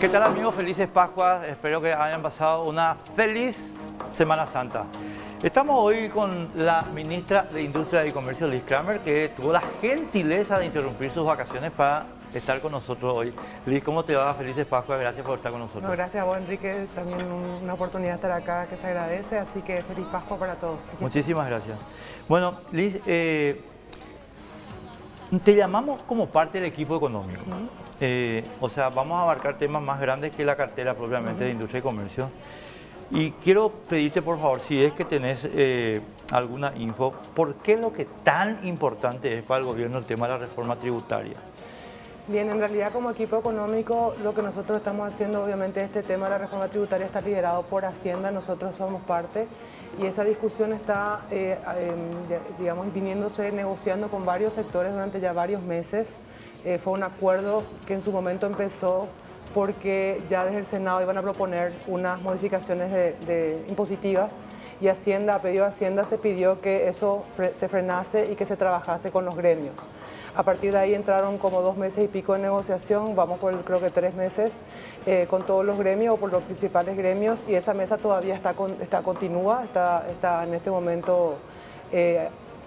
¿Qué tal amigos? Felices Pascuas, espero que hayan pasado una feliz Semana Santa. Estamos hoy con la ministra de Industria y Comercio, Liz Kramer, que tuvo la gentileza de interrumpir sus vacaciones para estar con nosotros hoy. Liz, ¿cómo te va? Felices Pascuas, gracias por estar con nosotros. No, gracias a vos, Enrique, también una oportunidad de estar acá que se agradece, así que feliz Pascua para todos. Muchísimas gracias. Bueno, Liz, te llamamos como parte del equipo económico. O sea, vamos a abarcar temas más grandes que la cartera propiamente de Industria y Comercio. Y quiero pedirte, por favor, si es que tenés alguna info, ¿por qué lo que tan importante es para el gobierno el tema de la reforma tributaria? Bien, en realidad como equipo económico lo que nosotros estamos haciendo, obviamente este tema de la reforma tributaria está liderado por Hacienda, nosotros somos parte y esa discusión está, digamos, viniéndose, negociando con varios sectores durante ya varios meses. Fue un acuerdo que en su momento empezó porque ya desde el Senado iban a proponer unas modificaciones impositivas y Hacienda, a pedido de Hacienda, se pidió que eso se frenase y que se trabajase con los gremios. A partir de ahí entraron como 2 meses y pico de negociación, vamos por creo que 3 meses, con todos los gremios o por los principales gremios, y esa mesa todavía continúa, está en este momento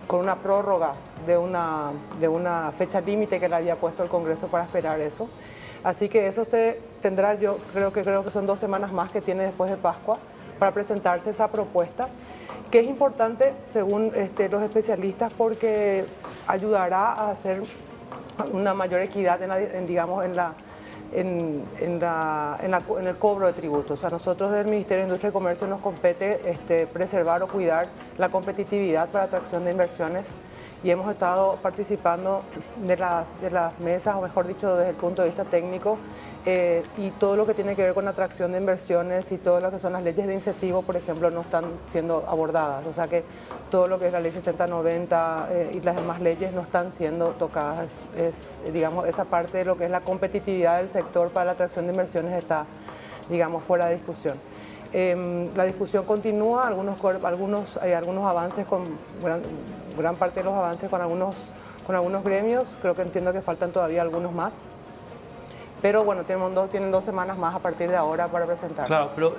con una prórroga de una fecha límite que le había puesto el Congreso para esperar eso. Así que eso se tendrá, yo creo que son 2 semanas más que tiene después de Pascua para presentarse esa propuesta, que es importante según los especialistas porque ayudará a hacer una mayor equidad en el cobro de tributos. O sea, nosotros del Ministerio de Industria y Comercio nos compete preservar o cuidar la competitividad para atracción de inversiones y hemos estado participando de las mesas, o mejor dicho, desde el punto de vista técnico, y todo lo que tiene que ver con atracción de inversiones y todo lo que son las leyes de incentivo, por ejemplo, no están siendo abordadas. O sea que todo lo que es la ley 6090 y las demás leyes no están siendo tocadas. Digamos, esa parte de lo que es la competitividad del sector para la atracción de inversiones está, digamos, fuera de discusión. La discusión continúa, hay algunos avances, gran parte de los avances con algunos gremios, entiendo que faltan todavía algunos más. Pero bueno, tienen 2 semanas más a partir de ahora para presentar. Claro, pero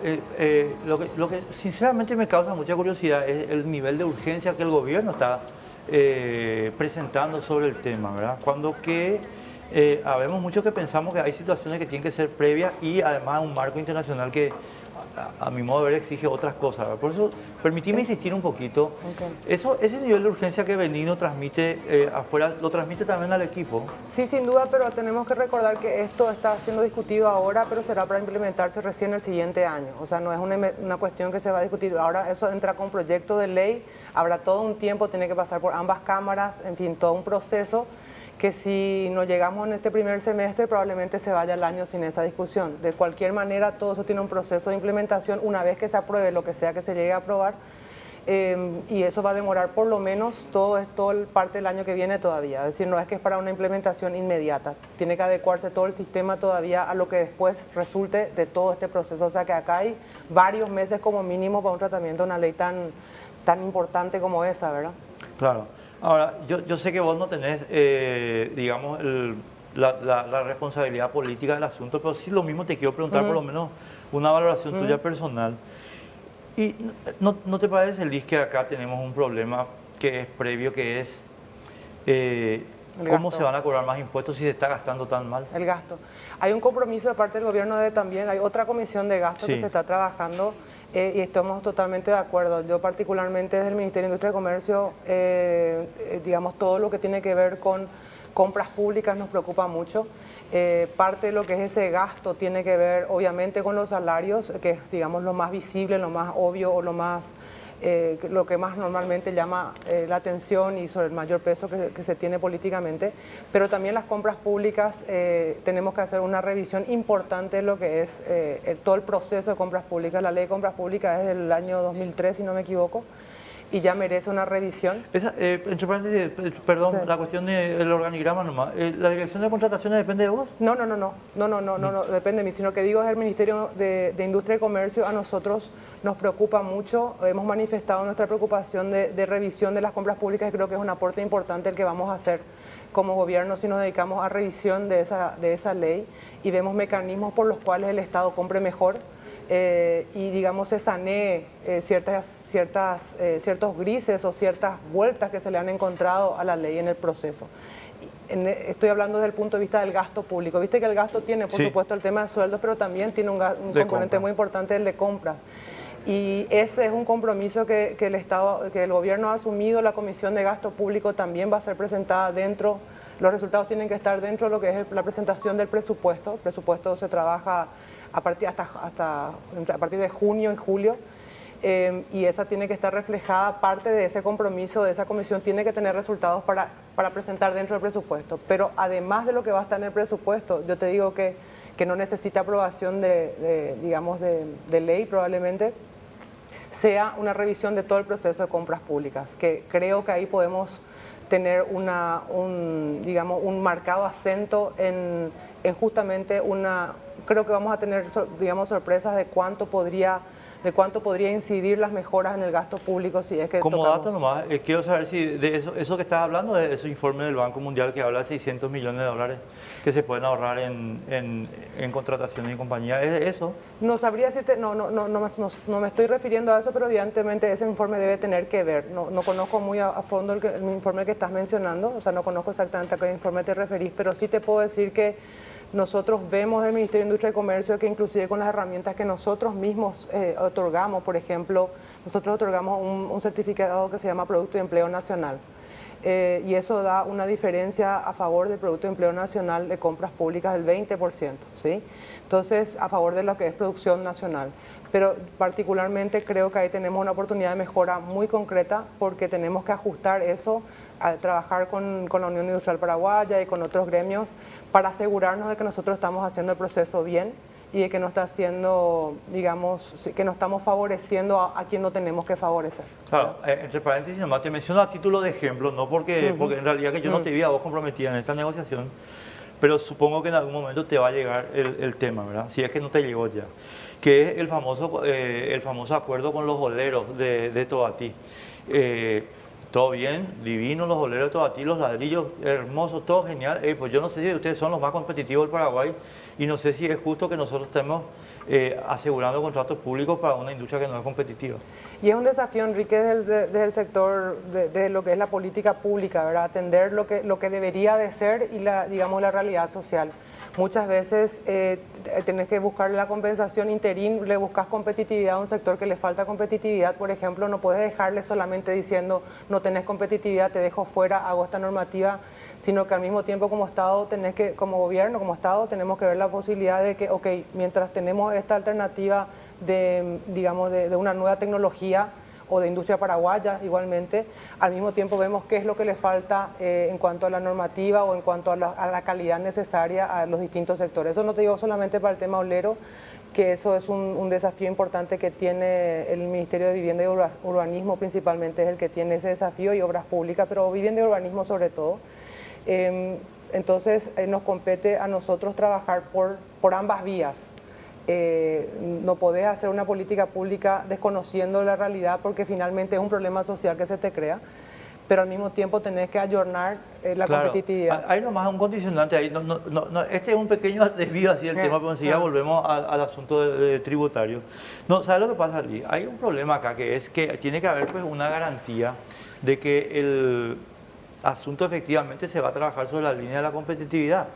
lo que sinceramente me causa mucha curiosidad es el nivel de urgencia que el gobierno está presentando sobre el tema, ¿verdad? Cuando que habemos muchos que pensamos que hay situaciones que tienen que ser previas y además un marco internacional que a mi modo de ver exige otras cosas, ¿verdad? Por eso, permitime insistir un poquito. Okay. Ese nivel de urgencia que Benigno transmite afuera, ¿lo transmite también al equipo? Sí, sin duda, pero tenemos que recordar que esto está siendo discutido ahora, pero será para implementarse recién el siguiente año. O sea, no es una cuestión que se va a discutir. Ahora eso entra con proyecto de ley, habrá todo un tiempo, tiene que pasar por ambas cámaras, en fin, todo un proceso que si no llegamos en este primer semestre probablemente se vaya el año sin esa discusión. De cualquier manera, todo eso tiene un proceso de implementación una vez que se apruebe lo que sea que se llegue a aprobar, y eso va a demorar por lo menos todo parte del año que viene todavía. Es decir, no es que es para una implementación inmediata, tiene que adecuarse todo el sistema todavía a lo que después resulte de todo este proceso. O sea que acá hay varios meses como mínimo para un tratamiento de una ley tan importante como esa, ¿verdad? Claro. Ahora, yo sé que vos no tenés, digamos, la responsabilidad política del asunto, pero sí lo mismo te quiero preguntar por lo menos una valoración tuya personal. ¿Y no te parece, Liz, que acá tenemos un problema que es previo, que es cómo se van a cobrar más impuestos si se está gastando tan mal? El gasto. Hay un compromiso de parte del gobierno hay otra comisión de gasto que se está trabajando. Y estamos totalmente de acuerdo. Yo particularmente desde el Ministerio de Industria y Comercio, digamos, todo lo que tiene que ver con compras públicas nos preocupa mucho. Parte de lo que es ese gasto tiene que ver obviamente con los salarios, que es, digamos, lo más visible, lo más obvio o lo que más normalmente llama la atención y sobre el mayor peso que se tiene políticamente, pero también las compras públicas, tenemos que hacer una revisión importante de lo que es todo el proceso de compras públicas. La ley de compras públicas es del año 2003, si no me equivoco, y ya merece una revisión. Entre paréntesis, perdón, sí. La cuestión del organigrama nomás, ¿la dirección de contrataciones depende de vos? No, depende de mí, sino que digo es el Ministerio de Industria y Comercio. A nosotros nos preocupa mucho, hemos manifestado nuestra preocupación de revisión de las compras públicas y creo que es un aporte importante el que vamos a hacer como gobierno si nos dedicamos a revisión de esa ley y vemos mecanismos por los cuales el Estado compre mejor y digamos se sanee ciertos grises o ciertas vueltas que se le han encontrado a la ley en el proceso. Estoy hablando desde el punto de vista del gasto público. Viste que el gasto tiene, por supuesto, el tema de sueldos, pero también tiene un componente muy importante, el de compras. Y ese es un compromiso que el gobierno ha asumido. La Comisión de Gasto Público también va a ser presentada dentro, los resultados tienen que estar dentro de lo que es la presentación del presupuesto. El presupuesto se trabaja a partir de junio y julio. Y esa tiene que estar reflejada, parte de ese compromiso de esa comisión tiene que tener resultados para presentar dentro del presupuesto. Pero además de lo que va a estar en el presupuesto, yo te digo que no necesita aprobación de ley probablemente, sea una revisión de todo el proceso de compras públicas, que creo que ahí podemos tener un marcado acento en justamente creo que vamos a tener, sorpresas de cuánto podría incidir las mejoras en el gasto público si es que como tocamos. dato nomás, quiero saber si de eso que estás hablando es ese informe del Banco Mundial que habla de 600 millones de dólares que se pueden ahorrar en contrataciones y compañía. ¿Es eso? No sabría decirte, no me estoy refiriendo a eso, pero evidentemente ese informe debe tener que ver. No conozco muy a fondo el informe que estás mencionando, o sea, no conozco exactamente a qué informe te referís, pero sí te puedo decir que nosotros vemos del Ministerio de Industria y Comercio que inclusive con las herramientas que nosotros mismos otorgamos, por ejemplo, nosotros otorgamos un certificado que se llama Producto de Empleo Nacional. Y eso da una diferencia a favor del Producto de Empleo Nacional de compras públicas del 20%, ¿sí? Entonces, a favor de lo que es producción nacional. Pero particularmente creo que ahí tenemos una oportunidad de mejora muy concreta porque tenemos que ajustar eso, a trabajar con la Unión Industrial Paraguaya y con otros gremios para asegurarnos de que nosotros estamos haciendo el proceso bien y de que no está haciendo, que no estamos favoreciendo a quien no tenemos que favorecer. Claro, entre paréntesis nomás, te menciono a título de ejemplo, no porque en realidad que yo no te vi a vos comprometida en esa negociación, pero supongo que en algún momento te va a llegar el tema, ¿verdad? Si es que no te llegó ya, que es el famoso acuerdo con los boleros de Tobatí. Todo bien, divino los boleros de Tobatí, los ladrillos hermosos, todo genial. Pues yo no sé si ustedes son los más competitivos del Paraguay y no sé si es justo que nosotros estemos asegurando contratos públicos para una industria que no es competitiva. Y es un desafío, Enrique, desde el sector de lo que es la política pública, ¿verdad? Atender lo que debería de ser y la realidad social. Muchas veces tenés que buscar la compensación interín, le buscas competitividad a un sector que le falta competitividad, por ejemplo, no puedes dejarle solamente diciendo no tenés competitividad, te dejo fuera, hago esta normativa, sino que al mismo tiempo como Estado como gobierno, como Estado, tenemos que ver la posibilidad de que, ok, mientras tenemos esta alternativa de una nueva tecnología o de industria paraguaya igualmente, al mismo tiempo vemos qué es lo que le falta en cuanto a la normativa o en cuanto a la calidad necesaria a los distintos sectores. Eso no te digo solamente para el tema olero, que eso es un desafío importante que tiene el Ministerio de Vivienda y Urbanismo principalmente, es el que tiene ese desafío, y obras públicas, pero vivienda y urbanismo sobre todo. Entonces nos compete a nosotros trabajar por ambas vías. No podés hacer una política pública desconociendo la realidad porque finalmente es un problema social que se te crea, pero al mismo tiempo tenés que ayornar la competitividad. Hay nomás un condicionante ahí, este es un pequeño desvío así del tema, pero enseguida volvemos al asunto tributario. No, ¿sabes lo que pasa, Lee? Hay un problema acá que es que tiene que haber pues una garantía de que el asunto efectivamente se va a trabajar sobre la línea de la competitividad,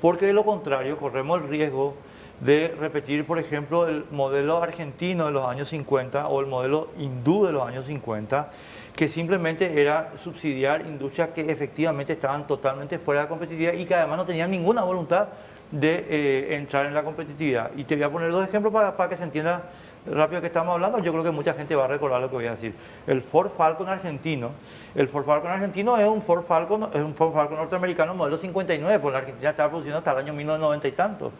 porque de lo contrario corremos el riesgo de repetir, por ejemplo, el modelo argentino de los años 50 o el modelo hindú de los años 50, que simplemente era subsidiar industrias que efectivamente estaban totalmente fuera de la competitividad y que además no tenían ninguna voluntad de entrar en la competitividad. Y te voy a poner dos ejemplos para que se entienda rápido que estamos hablando. Yo creo que mucha gente va a recordar lo que voy a decir. El Ford Falcon argentino. El Ford Falcon argentino es un Ford Falcon norteamericano modelo 59, porque la Argentina estaba produciendo hasta el año 1990 y tanto.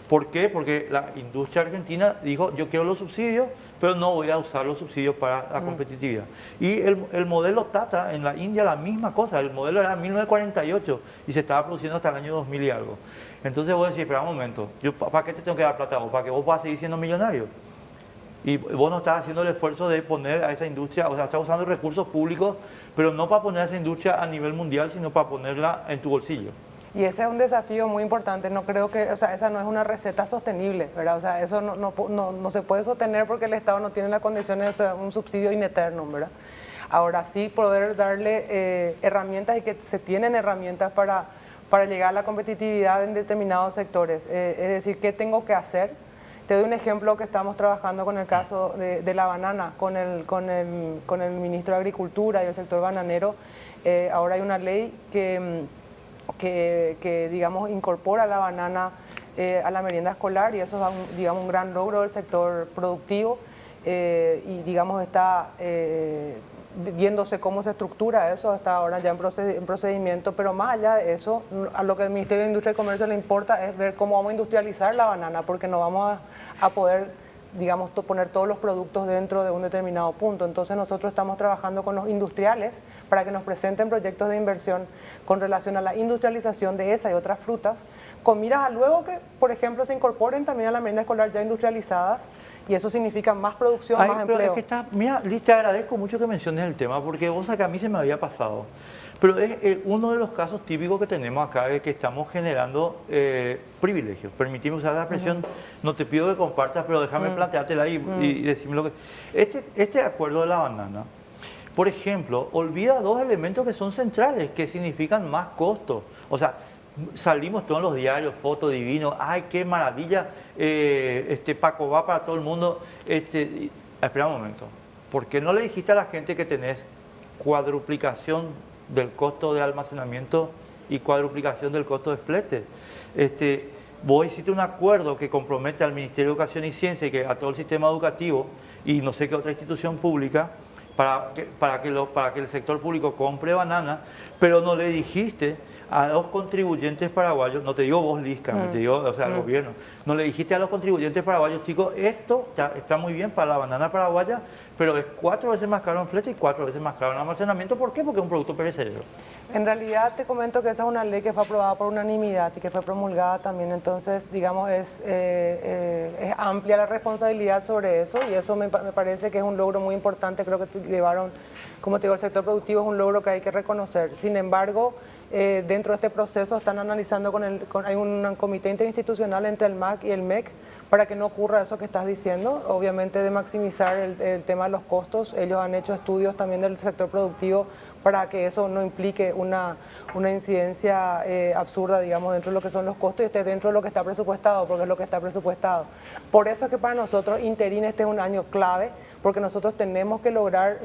¿Por qué? Porque la industria argentina dijo, yo quiero los subsidios, pero no voy a usar los subsidios para la competitividad. Y el modelo Tata en la India, la misma cosa, el modelo era 1948 y se estaba produciendo hasta el año 2000 y algo. Entonces voy a decir, espera un momento, ¿para qué te tengo que dar plata a vos? ¿Para que vos puedas seguir siendo millonario? Y vos no estás haciendo el esfuerzo de poner a esa industria, o sea, estás usando recursos públicos, pero no para poner a esa industria a nivel mundial, sino para ponerla en tu bolsillo. Y ese es un desafío muy importante, no creo que, o sea, esa no es una receta sostenible, ¿verdad? O sea, eso no se puede sostener porque el Estado no tiene las condiciones, o sea, un subsidio in eternum, ¿verdad? Ahora sí poder darle herramientas y que se tienen herramientas para llegar a la competitividad en determinados sectores. Es decir, ¿qué tengo que hacer? Te doy un ejemplo que estamos trabajando con el caso de la banana, con el ministro de Agricultura y el sector bananero. Ahora hay una ley que digamos, incorpora la banana a la merienda escolar y eso es digamos, un gran logro del sector productivo y digamos está viéndose cómo se estructura eso, está ahora ya en procedimiento, pero más allá de eso, a lo que el Ministerio de Industria y Comercio le importa es ver cómo vamos a industrializar la banana, porque no vamos a poder, digamos, poner todos los productos dentro de un determinado punto. Entonces nosotros estamos trabajando con los industriales para que nos presenten proyectos de inversión con relación a la industrialización de esa y otras frutas, con miras a luego que, por ejemplo, se incorporen también a la merienda escolar ya industrializadas. Y eso significa más producción, más pero empleo. Es que mira, Liz, te agradezco mucho que menciones el tema, porque vos sabés que a mí se me había pasado. Pero es uno de los casos típicos que tenemos acá es que estamos generando privilegios. Permitime usar la expresión, no te pido que compartas, pero déjame planteártela y decirme lo que... Este acuerdo de la banana, por ejemplo, olvida dos elementos que son centrales, que significan más costo. O sea, salimos todos los diarios, fotos divinos, ay, qué maravilla, Paco va para todo el mundo. Espera un momento, ¿por qué no le dijiste a la gente que tenés cuadruplicación del costo de almacenamiento y cuadruplicación del costo de flete? Vos hiciste un acuerdo que compromete al Ministerio de Educación y Ciencia y que a todo el sistema educativo y no sé qué otra institución pública para que el sector público compre banana, pero no le dijiste a los contribuyentes paraguayos, no te digo vos, Lisca, te digo, o sea, al gobierno, no le dijiste a los contribuyentes paraguayos, chicos, esto está muy bien para la banana paraguaya, pero es 4 veces más caro en flete y 4 veces más caro en almacenamiento. ¿Por qué? Porque es un producto perecedero. En realidad te comento que esa es una ley que fue aprobada por unanimidad y que fue promulgada también, entonces digamos es amplia la responsabilidad sobre eso y eso me parece que es un logro muy importante, creo que llevaron, como te digo, el sector productivo es un logro que hay que reconocer. Sin embargo, dentro de este proceso están analizando hay un comité interinstitucional entre el MAC y el MEC para que no ocurra eso que estás diciendo, obviamente de maximizar el tema de los costos. Ellos han hecho estudios también del sector productivo para que eso no implique una incidencia absurda, digamos, dentro de lo que son los costos y esté dentro de lo que está presupuestado, porque es lo que está presupuestado. Por eso es que para nosotros Interín este es un año clave, porque nosotros tenemos que lograr,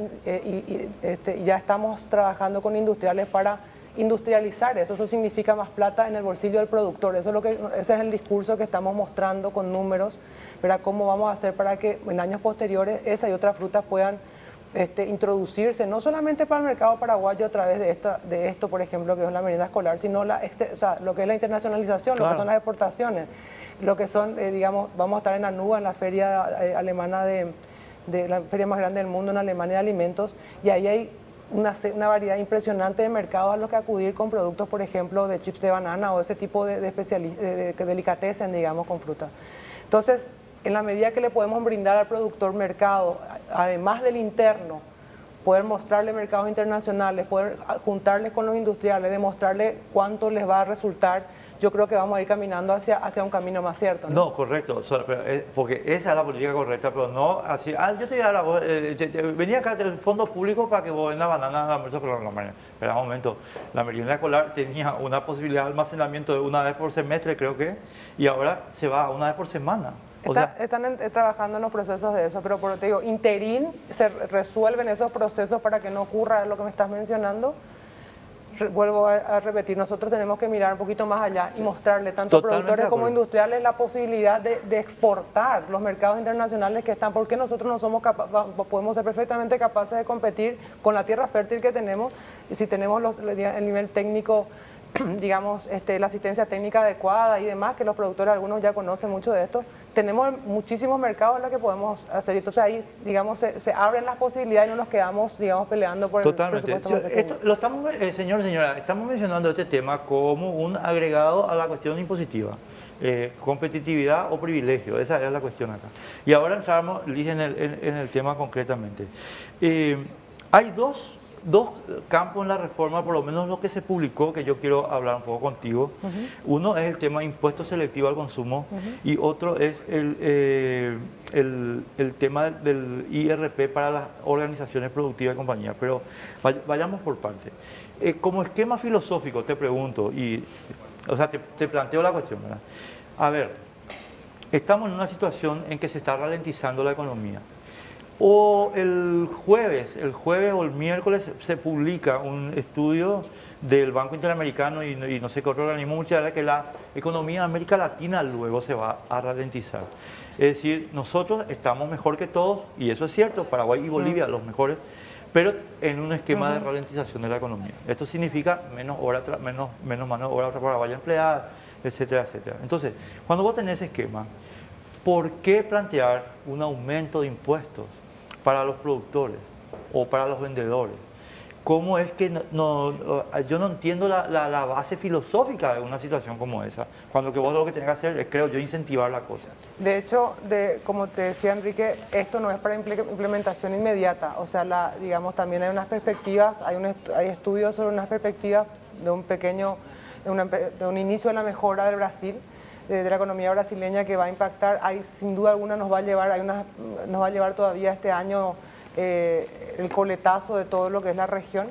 ya estamos trabajando con industriales para industrializar eso significa más plata en el bolsillo del productor, ese es el discurso que estamos mostrando con números, ¿verdad? Cómo vamos a hacer para que en años posteriores esa y otras frutas puedan introducirse, no solamente para el mercado paraguayo a través de esto, por ejemplo, que es la merienda escolar, sino o sea, lo que es la internacionalización, claro, lo que son las exportaciones, lo que son, digamos, vamos a estar en Anuga, en la feria alemana de la feria más grande del mundo en Alemania de alimentos, y ahí hay una variedad impresionante de mercados a los que acudir con productos, por ejemplo, de chips de banana o ese tipo de delicatessen, digamos, con fruta. Entonces, en la medida que le podemos brindar al productor mercado, además del interno, poder mostrarle mercados internacionales, poder juntarles con los industriales, demostrarle cuánto les va a resultar, yo creo que vamos a ir caminando hacia un camino más cierto, ¿no? No, correcto, porque esa es la política correcta, pero no así, yo te voy a dar venía acá del fondo público para que vos vendas banana al almuerzo por la mañana. Espera un momento, la merienda escolar tenía una posibilidad de almacenamiento de una vez por semestre, creo que, y ahora se va una vez por semana. Están trabajando en los procesos de eso, pero por te digo, Interín se resuelven esos procesos para que no ocurra lo que me estás mencionando. Vuelvo a repetir, nosotros tenemos que mirar un poquito más allá y mostrarle tanto a productores como industriales la posibilidad de exportar los mercados internacionales que están, porque nosotros no somos podemos ser perfectamente capaces de competir con la tierra fértil que tenemos, y si tenemos el nivel técnico, digamos, la asistencia técnica adecuada y demás, que los productores algunos ya conocen mucho de esto, tenemos muchísimos mercados en los que podemos hacer. Entonces ahí, digamos, se abren las posibilidades y no nos quedamos, digamos, peleando por Totalmente. el presupuesto más pequeño. Lo estamos, señor, señora, estamos mencionando este tema como un agregado a la cuestión impositiva. Competitividad o privilegio, esa era la cuestión acá. Y ahora entramos, Liz, en el tema concretamente. Hay dos campos en la reforma, por lo menos lo que se publicó, que yo quiero hablar un poco contigo. Uno es el tema impuesto selectivo al consumo y otro es el tema del IRP para las organizaciones productivas y compañías. Pero vayamos por partes. Como esquema filosófico, te pregunto, o sea, te planteo la cuestión, ¿verdad? A ver, estamos en una situación en que se está ralentizando la economía. O el jueves o el miércoles se publica un estudio del Banco Interamericano y no sé qué otro organismo multilateral que la economía de América Latina luego se va a ralentizar. Es decir, nosotros estamos mejor que todos, y eso es cierto, Paraguay y Bolivia los mejores, pero en un esquema de ralentización de la economía. Esto significa menos mano de obra paraguaya empleada, etcétera, etcétera. Entonces, cuando vos tenés ese esquema, ¿por qué plantear un aumento de impuestos para los productores o para los vendedores? ¿Cómo es que yo no entiendo la base filosófica de una situación como esa? Cuando que vos lo que tenés que hacer es, creo yo, incentivar la cosa. De hecho, como te decía Enrique, esto no es para implementación inmediata. O sea, digamos, también hay unas perspectivas, hay estudios sobre unas perspectivas de un inicio de la mejora del Brasil, de la economía brasileña, que va a impactar. Sin duda alguna nos va a llevar todavía este año el coletazo de todo lo que es la región,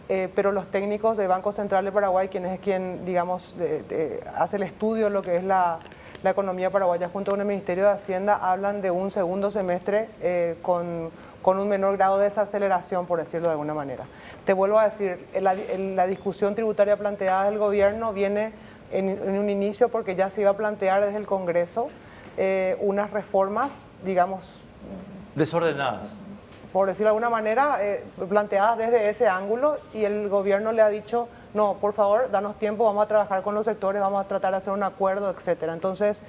pero los técnicos del Banco Central de Paraguay, quien digamos hace el estudio de lo que es la economía paraguaya junto con el Ministerio de Hacienda, hablan de un segundo semestre con un menor grado de desaceleración, por decirlo de alguna manera. Te vuelvo a decir, la discusión tributaria planteada del gobierno viene en un inicio porque ya se iba a plantear desde el Congreso unas reformas, digamos, desordenadas, por decirlo de alguna manera, planteadas desde ese ángulo, y el gobierno le ha dicho, no, por favor, danos tiempo, vamos a trabajar con los sectores, vamos a tratar de hacer un acuerdo, etcétera. Entonces,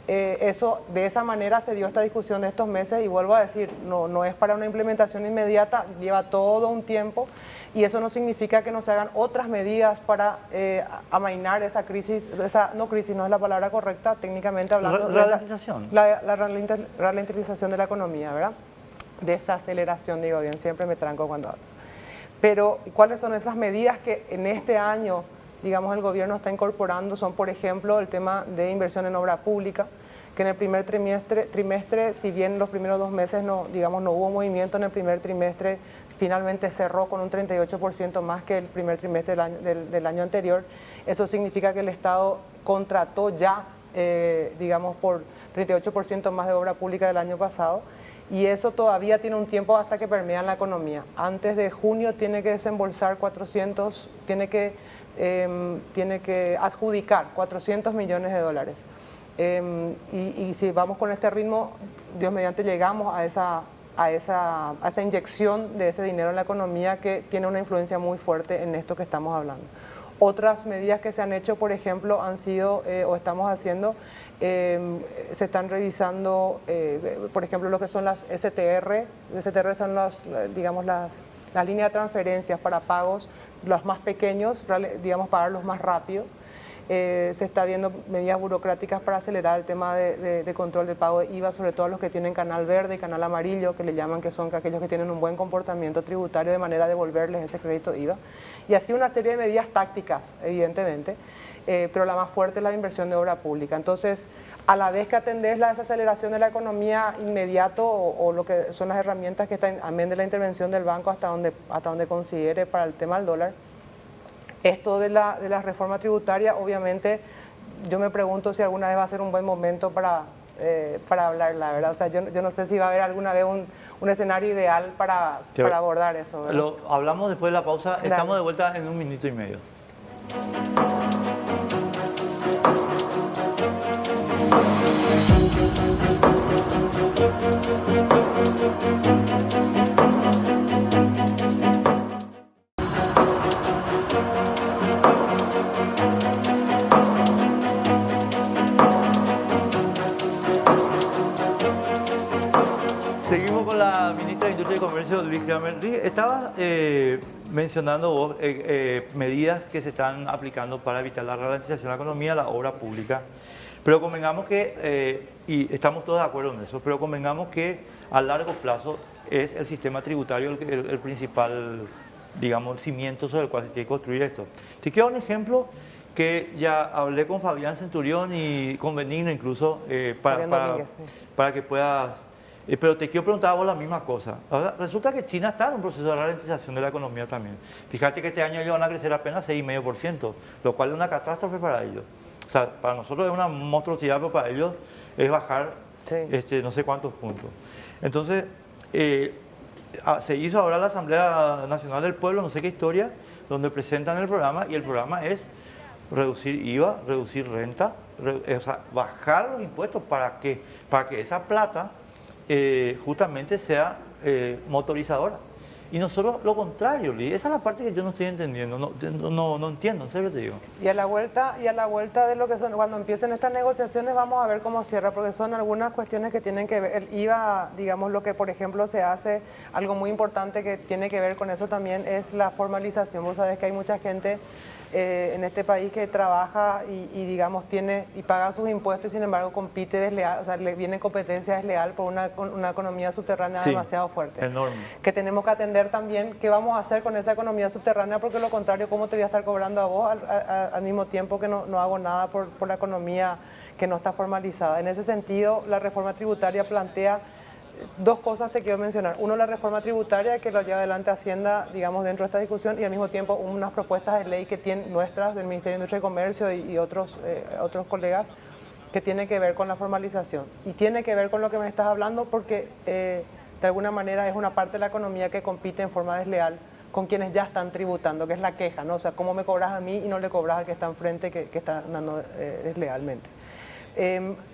de esa manera se dio esta discusión de estos meses, y vuelvo a decir, no es para una implementación inmediata, lleva todo un tiempo, y eso no significa que no se hagan otras medidas para amainar esa crisis, no es la palabra correcta, técnicamente hablando. Ralentización. La ralentización de la economía, ¿verdad? Desaceleración, digo bien, siempre me tranco cuando hablo. Pero, ¿cuáles son esas medidas que en este año, digamos, el gobierno está incorporando? Son, por ejemplo, el tema de inversión en obra pública, que en el primer trimestre, si bien los primeros 2 meses no hubo movimiento, en el primer trimestre finalmente cerró con un 38% más que el primer trimestre del año anterior. Eso significa que el Estado contrató ya, digamos, por 38% más de obra pública del año pasado, y eso todavía tiene un tiempo hasta que permea en la economía. Antes de junio tiene que desembolsar tiene que adjudicar 400 millones de dólares. Y si vamos con este ritmo, Dios mediante, llegamos a esa inyección de ese dinero en la economía, que tiene una influencia muy fuerte en esto que estamos hablando. Otras medidas que se han hecho, por ejemplo, han sido, o estamos haciendo, se están revisando, por ejemplo, lo que son las STR. STR son digamos, las líneas de transferencias para pagos, los más pequeños, digamos, pagarlos más rápido. Se está viendo medidas burocráticas para acelerar el tema de control de pago de IVA, sobre todo los que tienen canal verde y canal amarillo, que le llaman, que son aquellos que tienen un buen comportamiento tributario, de manera de devolverles ese crédito IVA. Y así una serie de medidas tácticas, evidentemente, pero la más fuerte es la inversión de obra pública. Entonces, a la vez que atendés la desaceleración de la economía inmediato, o lo que son las herramientas que están, amén de la intervención del banco hasta donde considere para el tema del dólar, esto de la reforma tributaria, obviamente, yo me pregunto si alguna vez va a ser un buen momento para hablarla, ¿verdad? O sea, yo no sé si va a haber alguna vez un escenario ideal para abordar eso, ¿verdad? Lo hablamos después de la pausa. Dale. Estamos de vuelta en 1 minuto y medio. Industria y Comercio, Luis Kramer. Luis, estabas mencionando vos medidas que se están aplicando para evitar la ralentización de la economía, la obra pública. Pero convengamos que, y estamos todos de acuerdo en eso, pero convengamos que a largo plazo es el sistema tributario el principal, digamos, cimiento sobre el cual se tiene que construir esto. Te quiero dar un ejemplo que ya hablé con Fabián Centurión y con Benigno incluso para que puedas... pero te quiero preguntar a vos la misma cosa. Ahora, resulta que China está en un proceso de ralentización de la economía también. Fíjate que este año ellos van a crecer apenas 6,5%, lo cual es una catástrofe para ellos. O sea, para nosotros es una monstruosidad, pero para ellos es bajar no sé cuántos puntos. Entonces, se hizo ahora la Asamblea Nacional del Pueblo, no sé qué historia, donde presentan el programa y el programa es reducir IVA, reducir renta, o sea, bajar los impuestos para que esa plata justamente sea motorizadora. Y nosotros lo contrario, Lee. Esa es la parte que yo no estoy entendiendo, no entiendo, en serio te digo. Y a la vuelta de lo que son, cuando empiecen estas negociaciones vamos a ver cómo cierra, porque son algunas cuestiones que tienen que ver, el IVA, digamos, lo que por ejemplo se hace, algo muy importante que tiene que ver con eso también es la formalización. Vos sabés que hay mucha gente en este país que trabaja y digamos tiene y paga sus impuestos y sin embargo compite desleal, o sea, le viene competencia desleal por una economía subterránea demasiado fuerte. Enorme. Que tenemos que atender también qué vamos a hacer con esa economía subterránea, porque lo contrario, ¿cómo te voy a estar cobrando a vos al mismo tiempo que no hago nada por la economía que no está formalizada? En ese sentido, la reforma tributaria plantea dos cosas te quiero mencionar. Uno, la reforma tributaria que lo lleva adelante Hacienda, digamos, dentro de esta discusión, y al mismo tiempo unas propuestas de ley que tienen nuestras, del Ministerio de Industria y Comercio y otros colegas, que tiene que ver con la formalización. Y tiene que ver con lo que me estás hablando porque de alguna manera es una parte de la economía que compite en forma desleal con quienes ya están tributando, que es la queja, ¿no? O sea, ¿cómo me cobras a mí y no le cobras al que está enfrente que está dando deslealmente?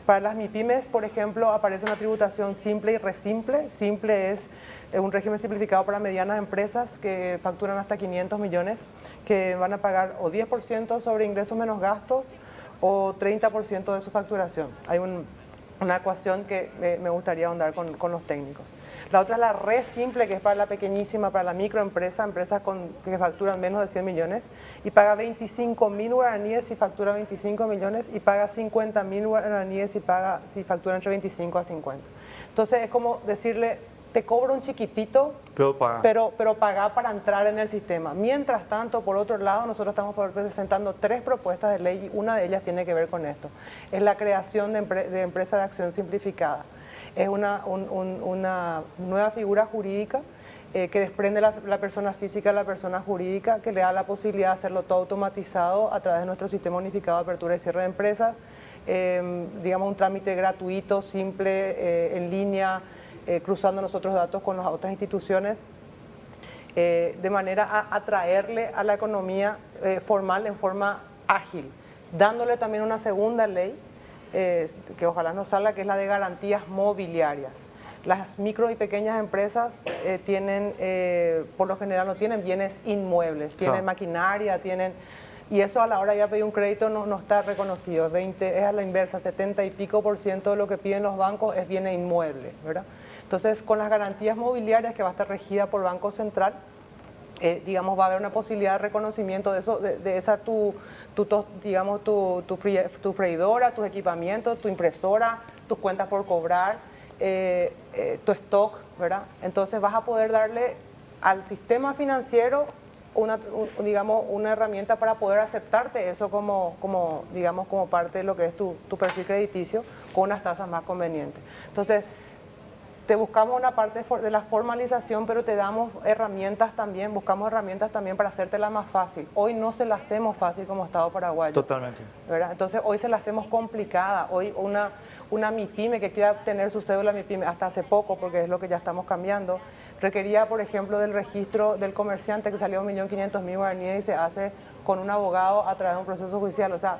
Para las MIPYMES, por ejemplo, aparece una tributación simple y resimple. Simple es un régimen simplificado para medianas empresas que facturan hasta 500 millones, que van a pagar o 10% sobre ingresos menos gastos o 30% de su facturación. Hay una ecuación que me gustaría ahondar con los técnicos. La otra es la re simple, que es para la pequeñísima, para la microempresa, empresas que facturan menos de 100 millones, y paga 25.000 guaraníes si factura 25 millones, y paga 50.000 guaraníes si factura entre 25 a 50. Entonces es como decirle, te cobro un chiquitito, pero paga para entrar en el sistema. Mientras tanto, por otro lado, nosotros estamos presentando 3 propuestas de ley, y una de ellas tiene que ver con esto. Es la creación de empresa de acción simplificada. Es una nueva figura jurídica que desprende la persona física de la persona jurídica, que le da la posibilidad de hacerlo todo automatizado a través de nuestro sistema unificado de apertura y cierre de empresas, digamos un trámite gratuito, simple, en línea, cruzando nosotros datos con las otras instituciones, de manera a atraerle a la economía formal en forma ágil, dándole también una segunda ley, que ojalá no salga, que es la de garantías mobiliarias. Las micro y pequeñas empresas tienen, por lo general no tienen bienes inmuebles, tienen maquinaria, y eso a la hora de pedir un crédito no está reconocido, es a la inversa, 70 y pico % de lo que piden los bancos es bienes inmuebles, ¿verdad? Entonces, con las garantías mobiliarias, que va a estar regida por Banco Central, digamos, va a haber una posibilidad de reconocimiento de eso, de esa tu freidora, tus equipamientos, tu impresora, tus cuentas por cobrar, tu stock, ¿verdad? Entonces vas a poder darle al sistema financiero una herramienta para poder aceptarte eso como parte de lo que es tu perfil crediticio, con unas tasas más convenientes. Entonces, te buscamos una parte de la formalización, pero te damos herramientas también, buscamos herramientas también para hacértela más fácil. Hoy no se la hacemos fácil como Estado paraguayo. Totalmente. ¿Verdad? Entonces hoy se la hacemos complicada. Hoy una MIPYME que quiera tener su cédula MIPYME, hasta hace poco, porque es lo que ya estamos cambiando, requería, por ejemplo, del registro del comerciante, que salió 1.500.000 guaraníes y se hace con un abogado a través de un proceso judicial, o sea,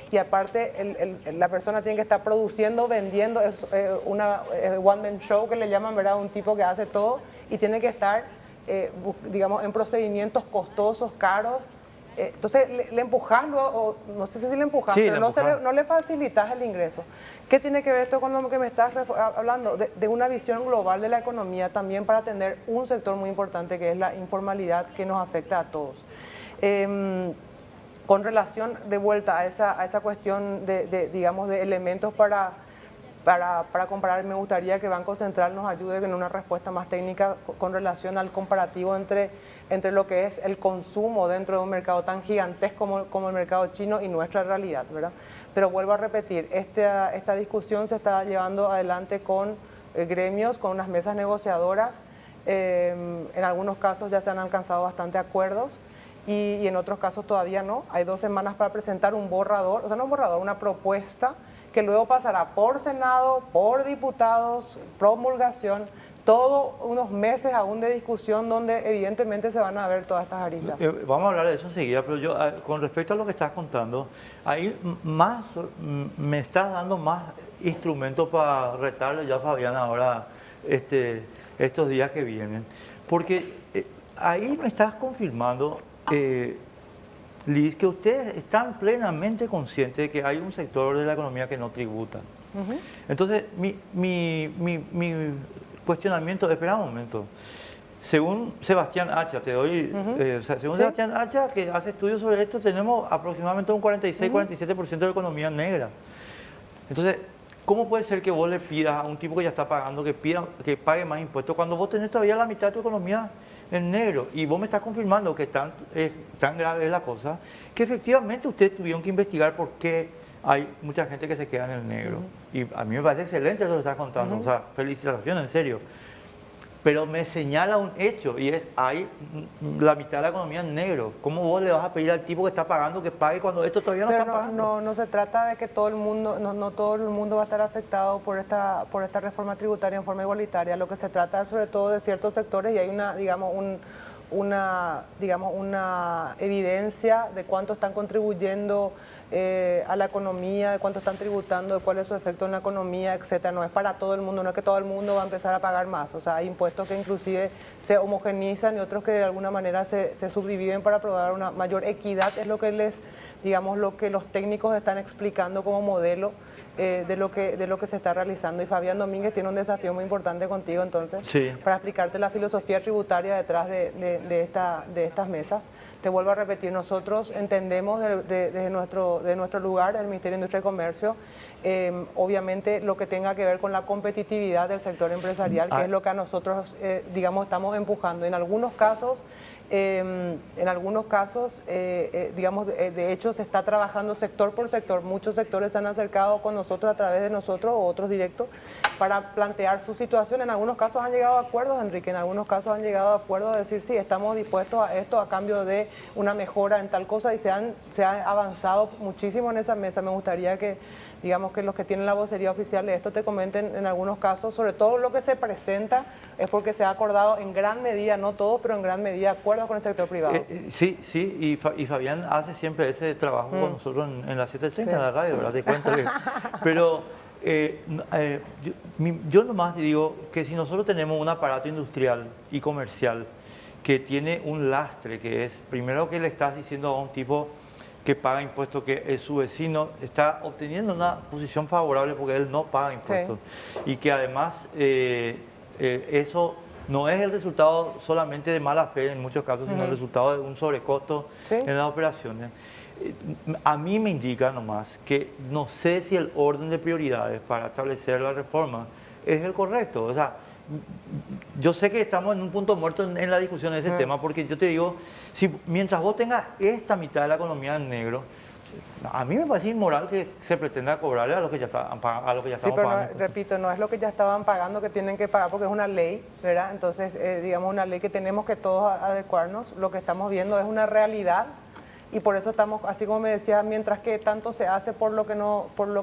y aparte la persona tiene que estar produciendo, vendiendo, es una one man show que le llaman, ¿verdad? Un tipo que hace todo y tiene que estar, digamos, en procedimientos costosos, caros, Entonces, le empujas, o no sé si le empujas, Sí, pero no le facilitas el ingreso. ¿Qué tiene que ver esto con lo que me estás hablando? De una visión global de la economía también para atender un sector muy importante que es la informalidad que nos afecta a todos. Con relación de vuelta a esa cuestión digamos, de elementos para comparar, me gustaría que Banco Central nos ayude en una respuesta más técnica con relación al comparativo entre lo que es el consumo dentro de un mercado tan gigantesco como el mercado chino y nuestra realidad, ¿verdad? Pero vuelvo a repetir, esta discusión se está llevando adelante con gremios, con unas mesas negociadoras. En algunos casos ya se han alcanzado bastante acuerdos y en otros casos todavía no. Hay 2 semanas para presentar un borrador, o sea, no un borrador, una propuesta que luego pasará por Senado, por diputados, promulgación, todos unos meses aún de discusión donde evidentemente se van a ver todas estas aristas. Vamos a hablar de eso enseguida, pero yo, con respecto a lo que estás contando, ahí me estás dando más instrumentos para retarle ya a Fabián ahora estos días que vienen, porque ahí me estás confirmando, Liz, que ustedes están plenamente conscientes de que hay un sector de la economía que no tributa. Entonces, mi cuestionamiento, espera un momento. Según Sebastián Hacha, según Sebastián Hacha, que hace estudios sobre esto, tenemos aproximadamente un 46-47% de economía negra. Entonces, ¿cómo puede ser que vos le pidas a un tipo que ya está pagando que pague más impuestos cuando vos tenés todavía la mitad de tu economía en negro? Y vos me estás confirmando que tan grave es la cosa, que efectivamente ustedes tuvieron que investigar por qué hay mucha gente que se queda en el negro. Y a mí me parece excelente eso que estás contando, o sea, felicitaciones, en serio. Pero me señala un hecho y es, hay la mitad de la economía en negro. ¿Cómo vos le vas a pedir al tipo que está pagando que pague cuando esto todavía no está pagando? No se trata de que todo el mundo, no todo el mundo va a estar afectado por esta reforma tributaria en forma igualitaria. Lo que se trata es sobre todo de ciertos sectores y hay una evidencia de cuánto están contribuyendo a la economía, de cuánto están tributando, de cuál es su efecto en la economía, etcétera. No es para todo el mundo, no es que todo el mundo va a empezar a pagar más. O sea, hay impuestos que inclusive se homogenizan y otros que de alguna manera se subdividen para probar una mayor equidad. Es lo que lo que los técnicos están explicando como modelo de lo que se está realizando. Y Fabián Domínguez tiene un desafío muy importante contigo entonces, sí, para explicarte la filosofía tributaria detrás de estas mesas. Te vuelvo a repetir, nosotros entendemos desde nuestro lugar, el Ministerio de Industria y Comercio, obviamente lo que tenga que ver con la competitividad del sector empresarial, que es lo que a nosotros, estamos empujando. En algunos casos, de hecho, se está trabajando sector por sector. Muchos sectores se han acercado con nosotros a través de nosotros o otros directos para plantear su situación. En algunos casos han llegado a acuerdos, Enrique, en algunos casos han llegado a acuerdos de decir, sí, estamos dispuestos a esto a cambio de una mejora en tal cosa y se ha avanzado muchísimo en esa mesa. Me gustaría que los que tienen la vocería oficial de esto te comenten en algunos casos, sobre todo lo que se presenta es porque se ha acordado en gran medida, no todo, pero en gran medida acuerdos con el sector privado. Sí, y Fabián hace siempre ese trabajo con nosotros en la 730, en la radio, ¿verdad? Te cuento que... Pero yo nomás digo que si nosotros tenemos un aparato industrial y comercial que tiene un lastre, que es, primero que le estás diciendo a un tipo que paga impuestos, que su vecino está obteniendo una posición favorable porque él no paga impuestos. Sí. Y que además eso no es el resultado solamente de mala fe en muchos casos, sino el resultado de un sobrecosto en las operaciones. A mí me indica nomás que no sé si el orden de prioridades para establecer la reforma es el correcto. O sea, yo sé que estamos en un punto muerto en la discusión de ese tema, porque yo te digo, mientras vos tengas esta mitad de la economía en negro, a mí me parece inmoral que se pretenda cobrarle a los que ya estaban pagando. Sí, pero repito, no es lo que ya estaban pagando que tienen que pagar porque es una ley, ¿verdad? Entonces, una ley que tenemos que todos adecuarnos. Lo que estamos viendo es una realidad y por eso estamos, así como me decías, mientras que tanto se hace por lo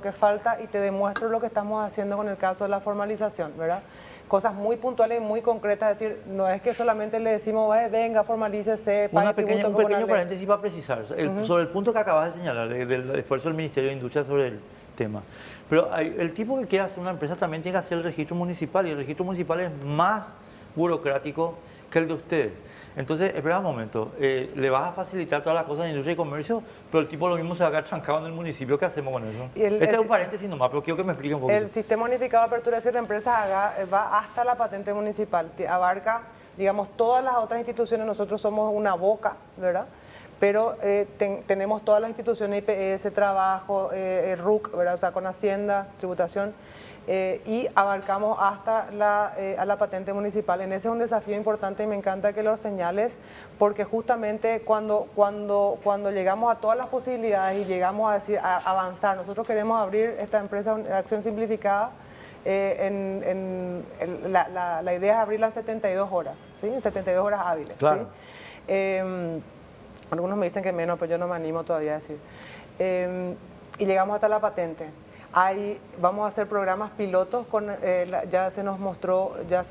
que falta, y te demuestro lo que estamos haciendo con el caso de la formalización, ¿verdad? Cosas muy puntuales y muy concretas, es decir, no es que solamente le decimos, venga, formalícese, pague un pequeño paréntesis para precisar, sobre el punto que acabas de señalar, del esfuerzo del Ministerio de Industria sobre el tema. Pero el tipo que quiere hacer una empresa también tiene que hacer el registro municipal, y el registro municipal es más burocrático que el de ustedes. Entonces, espera un momento, le vas a facilitar todas las cosas de industria y comercio, pero el tipo lo mismo se va a quedar trancado en el municipio. ¿Qué hacemos con eso? Este es un paréntesis nomás, pero quiero que me explique un poquito. El Sistema Unificado de Apertura de Cierre de Empresas va hasta la patente municipal, abarca, digamos, todas las otras instituciones. Nosotros somos una boca, ¿verdad? Pero tenemos todas las instituciones, IPS, Trabajo, RUC, ¿verdad? O sea, con Hacienda, Tributación, y abarcamos hasta a la patente municipal. En ese es un desafío importante y me encanta que lo señales, porque justamente cuando llegamos a todas las posibilidades y llegamos a avanzar, nosotros queremos abrir esta empresa de acción simplificada. La idea es abrirla en 72 horas, ¿sí? En 72 horas hábiles. Claro. ¿Sí? Algunos me dicen que menos, pero yo no me animo todavía a decir. Y llegamos hasta la patente. Vamos a hacer programas pilotos, ya se nos mostró, ya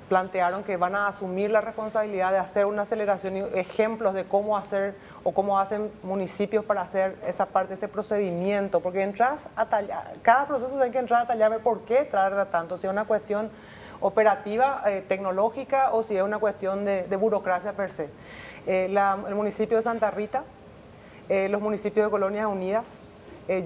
plantearon que van a asumir la responsabilidad de hacer una aceleración y ejemplos de cómo hacer o cómo hacen municipios para hacer esa parte, ese procedimiento, porque entras a tallar, cada proceso hay que entrar a tallar, ver por qué tarda tanto, si es una cuestión operativa, tecnológica, o si es una cuestión de burocracia per se. El municipio de Santa Rita, los municipios de Colonias Unidas,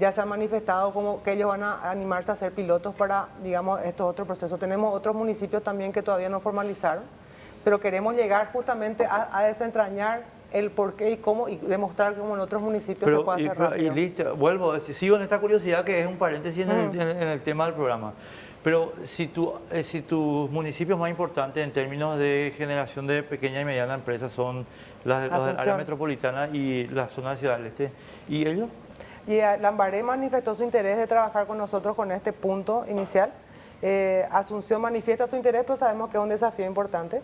ya se han manifestado como que ellos van a animarse a hacer pilotos para, digamos, estos otros procesos. Tenemos otros municipios también que todavía no formalizaron, pero queremos llegar justamente a desentrañar el por qué y cómo, y demostrar cómo en otros municipios se puede hacer rápido. Y listo, vuelvo, sigo en esta curiosidad que es un paréntesis en el tema del programa. Pero si tus municipios más importantes en términos de generación de pequeña y mediana empresas son los del área metropolitana y la zona de Ciudad del Este, ¿y ellos? Y Lambaré manifestó su interés de trabajar con nosotros con este punto inicial. Asunción manifiesta su interés, pero sabemos que es un desafío importante.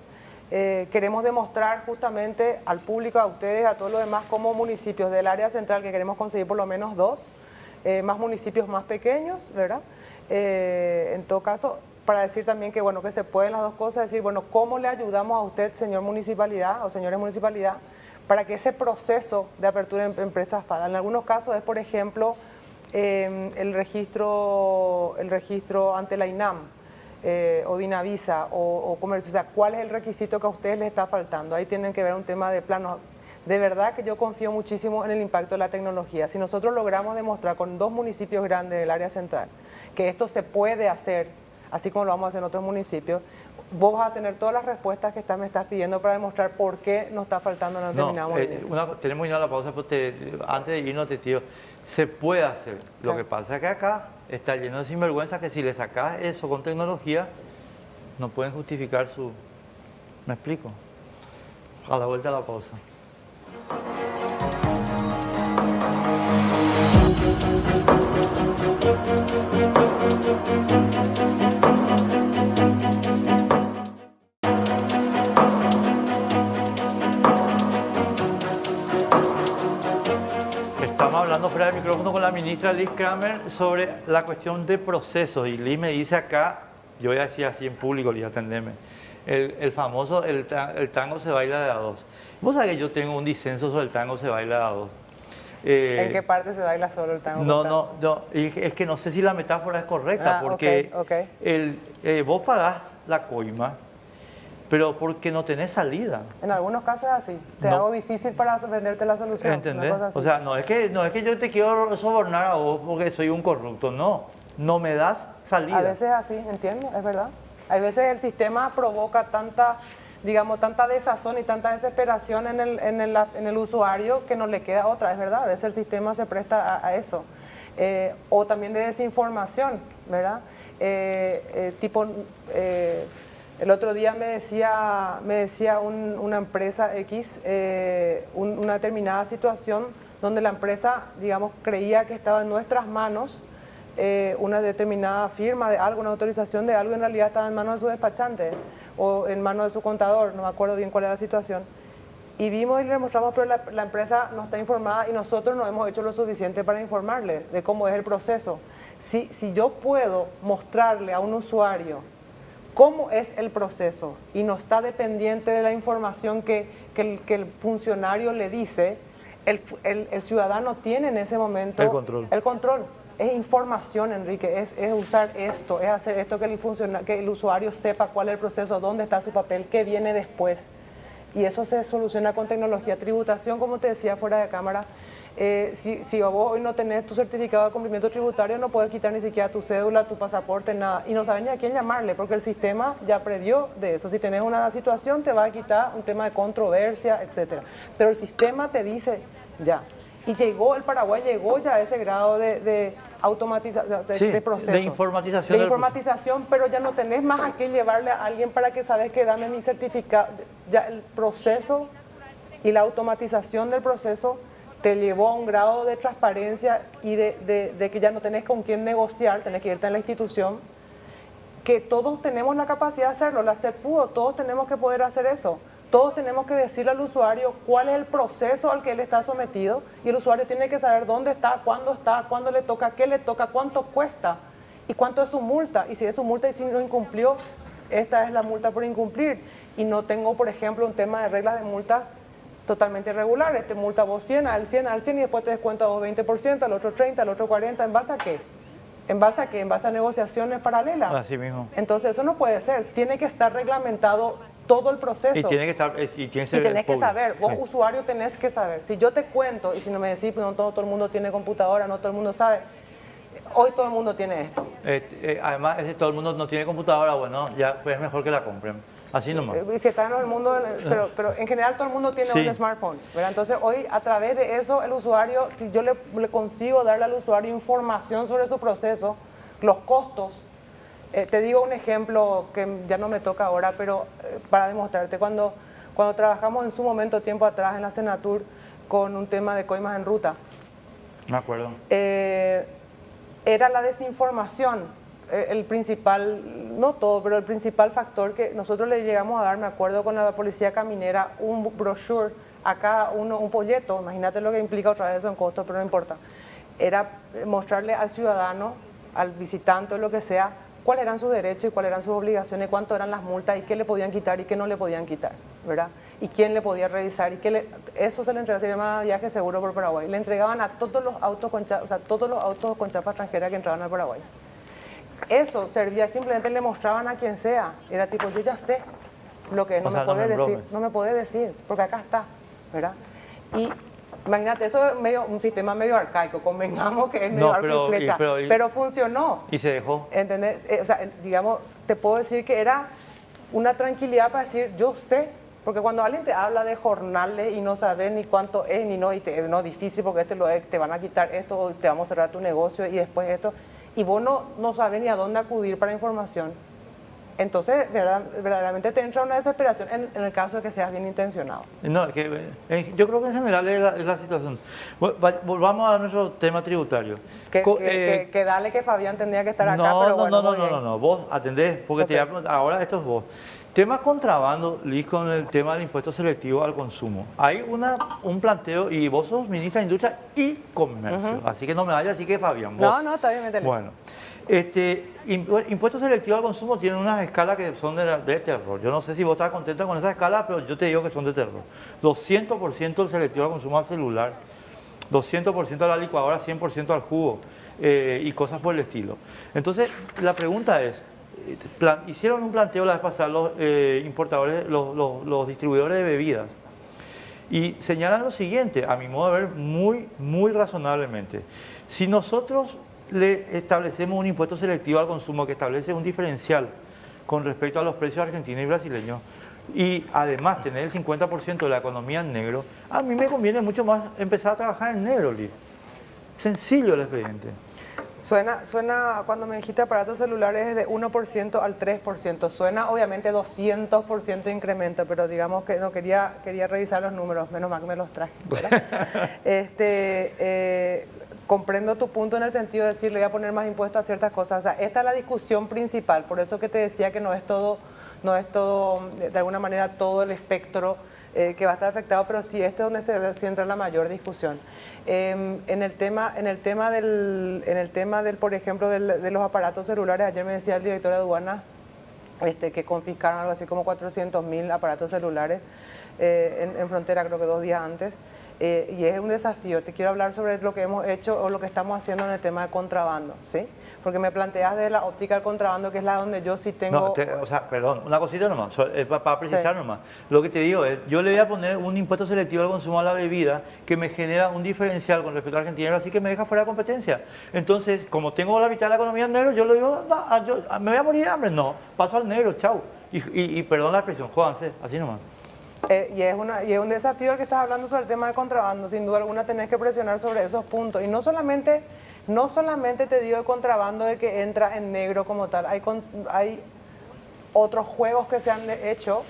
Queremos demostrar justamente al público, a ustedes, a todos los demás, como municipios del área central, que queremos conseguir por lo menos 2, más municipios más pequeños, ¿verdad? En todo caso, para decir también que, bueno, que se pueden las dos cosas, decir, bueno, ¿cómo le ayudamos a usted, señor municipalidad o señores municipalidad, para que ese proceso de apertura de empresas falga? En algunos casos es, por ejemplo, el registro ante la INAM o Dinavisa o comercio. O sea, ¿cuál es el requisito que a ustedes les está faltando? Ahí tienen que ver un tema de plano. De verdad que yo confío muchísimo en el impacto de la tecnología. Si nosotros logramos demostrar con 2 municipios grandes del área central que esto se puede hacer, así como lo vamos a hacer en otros municipios, vos vas a tener todas las respuestas que me estás pidiendo para demostrar por qué nos está faltando en determinado movimiento. Tenemos que ir a la pausa, pero antes de irnos, tío, se puede hacer. Lo que pasa es que acá está lleno de sinvergüenza que si le sacás eso con tecnología, no pueden justificar su... ¿Me explico? A la vuelta a la pausa. Estamos hablando fuera del micrófono con la ministra Liz Kramer sobre la cuestión de procesos, y Liz me dice acá, yo voy a decir así en público, Liz, atendeme, el famoso, el tango se baila de a dos. Vos sabés que yo tengo un disenso sobre el tango se baila de a dos. ¿En qué parte se baila solo el tango? No, es que no sé si la metáfora es correcta, porque vos pagás la coima, pero porque no tenés salida. En algunos casos es así, te hago difícil para venderte la solución. ¿Entendés? O sea, no es que yo te quiero sobornar a vos porque soy un corrupto, no me das salida. A veces es así, entiendo, es verdad. A veces el sistema provoca tanta desazón y tanta desesperación en el usuario que no le queda otra, es verdad. A veces el sistema se presta a eso. O también de desinformación, ¿verdad? El otro día me decía una empresa X, una determinada situación donde la empresa, digamos, creía que estaba en nuestras manos una determinada firma de algo, una autorización de algo, en realidad estaba en manos de su despachante o en manos de su contador, no me acuerdo bien cuál era la situación. Y vimos y le mostramos, pero la empresa no está informada y nosotros no hemos hecho lo suficiente para informarle de cómo es el proceso. Si yo puedo mostrarle a un usuario cómo es el proceso y no está dependiente de la información que el funcionario le dice, el ciudadano tiene en ese momento el control. Es información, Enrique, es usar esto, es hacer esto que el usuario sepa cuál es el proceso, dónde está su papel, qué viene después. Y eso se soluciona con tecnología. Tributación, como te decía fuera de cámara, si vos hoy no tenés tu certificado de cumplimiento tributario, no puedes quitar ni siquiera tu cédula, tu pasaporte, nada. Y no sabes ni a quién llamarle, porque el sistema ya previó de eso. Si tenés una situación, te va a quitar un tema de controversia, etcétera. Pero el sistema te dice ya. Y el Paraguay llegó ya a ese grado de automatización, de proceso. De informatización. De informatización, pero ya no tenés más a qué llevarle a alguien para que sabes que dame mi certificado. Ya el proceso y la automatización del proceso te llevó a un grado de transparencia y de que ya no tenés con quién negociar, tenés que irte a la institución, que todos tenemos la capacidad de hacerlo. La SED pudo, todos tenemos que poder hacer eso. Todos tenemos que decirle al usuario cuál es el proceso al que él está sometido y el usuario tiene que saber dónde está, cuándo le toca, qué le toca, cuánto cuesta y cuánto es su multa. Y si es su multa y si no incumplió, esta es la multa por incumplir. Y no tengo, por ejemplo, un tema de reglas de multas totalmente irregulares. Te multa vos 100, al 100, al 100 y después te descuenta vos 20%, al otro 30, al otro 40. ¿En base a qué? ¿En base a qué? En base a negociaciones paralelas. Así mismo. Entonces eso no puede ser. Tiene que estar reglamentado todo el proceso. Y tiene que estar, tenés que saber, vos usuario tenés que saber. Si yo te cuento, y si no me decís, no todo el mundo tiene computadora, no todo el mundo sabe, hoy todo el mundo tiene esto. Además, si todo el mundo no tiene computadora, bueno, ya pues es mejor que la compren. Así nomás. Y si está en el mundo, pero en general todo el mundo tiene un smartphone, ¿verdad? Entonces hoy a través de eso el usuario, si yo le consigo darle al usuario información sobre su proceso, los costos. Te digo un ejemplo que ya no me toca ahora, pero para demostrarte, cuando trabajamos en su momento, tiempo atrás, en la Senatur, con un tema de coimas en ruta. Me acuerdo. Era la desinformación el principal, no todo, pero el principal factor que nosotros le llegamos a dar, me acuerdo con la policía caminera, un brochure, acá un folleto, imagínate lo que implica otra vez eso en costo, pero no importa. Era mostrarle al ciudadano, al visitante o lo que sea, cuáles eran sus derechos y cuáles eran sus obligaciones, cuánto eran las multas y qué le podían quitar y qué no le podían quitar, ¿verdad? Y quién le podía revisar y eso se le entregaba, se llama viaje seguro por Paraguay. Le entregaban a todos los autos con chapa extranjera que entraban al Paraguay. Eso servía, simplemente le mostraban a quien sea, era tipo, yo ya sé lo que es, no me puede decir, porque acá está, ¿verdad? Y imagínate, eso es un sistema medio arcaico, convengamos que es medio arco y flecha, pero funcionó. Y se dejó. ¿Entendés? O sea, digamos, te puedo decir que era una tranquilidad para decir, yo sé, porque cuando alguien te habla de jornales y no sabes ni cuánto es, ni no, y no es difícil porque te van a quitar esto, o te vamos a cerrar tu negocio y después esto, y vos no sabes ni a dónde acudir para información, entonces verdaderamente te entra una desesperación en el caso de que seas bien intencionado. No, yo creo que en general es la situación. Volvamos a nuestro tema tributario. Que dale que Fabián tendría que estar acá, pero bueno. No, vos atendés, porque te voy a preguntar, ahora esto es vos. Tema contrabando, Liz, con el tema del impuesto selectivo al consumo. Hay un planteo, y vos sos ministra de Industria y Comercio, así que no me vayas, así que Fabián, vos. No, está bien, métele. Bueno, impuesto selectivo al consumo tiene unas escalas que son de terror. Yo no sé si vos estás contenta con esa escala, pero yo te digo que son de terror. 200% el selectivo al consumo al celular, 200% a la licuadora, 100% al jugo y cosas por el estilo. Entonces, la pregunta es, hicieron un planteo la vez pasada los importadores, los distribuidores de bebidas, y señalan lo siguiente, a mi modo de ver, muy razonablemente. Si nosotros le establecemos un impuesto selectivo al consumo que establece un diferencial con respecto a los precios argentinos y brasileños, y además tener el 50% de la economía en negro, a mí me conviene mucho más empezar a trabajar en negro, Liz. Sencillo el expediente. Suena, cuando me dijiste aparatos celulares, de 1% al 3%. Suena obviamente 200% de incremento, pero digamos que no quería revisar los números, menos mal que me los traje, ¿verdad? Comprendo tu punto en el sentido de decir, le voy a poner más impuestos a ciertas cosas. O sea, esta es la discusión principal, por eso que te decía que no es todo, de alguna manera, todo el espectro que va a estar afectado, pero sí este es donde se centra la mayor discusión. En el tema del, por ejemplo, de los aparatos celulares, ayer me decía el director de aduanas que confiscaron algo así como 400.000 aparatos celulares en frontera, creo que 2 días antes. y es un desafío. Te quiero hablar sobre lo que hemos hecho o lo que estamos haciendo en el tema de contrabando, ¿sí? Porque me planteas de la óptica del contrabando, que es la donde yo sí tengo... No, o sea, perdón, una cosita nomás, para precisar nomás. Lo que te digo es, yo le voy a poner un impuesto selectivo al consumo de la bebida que me genera un diferencial con respecto a Argentina, así que me deja fuera de competencia. Entonces, como tengo la mitad de la economía en negro, yo le digo, no, me voy a morir de hambre. No, paso al negro, chau. Y perdón la expresión, jódanse, así nomás. Y es un desafío el que estás hablando sobre el tema de contrabando. Sin duda alguna tenés que presionar sobre esos puntos. Y no solamente te digo de contrabando de que entra en negro como tal. Hay otros juegos que se han hecho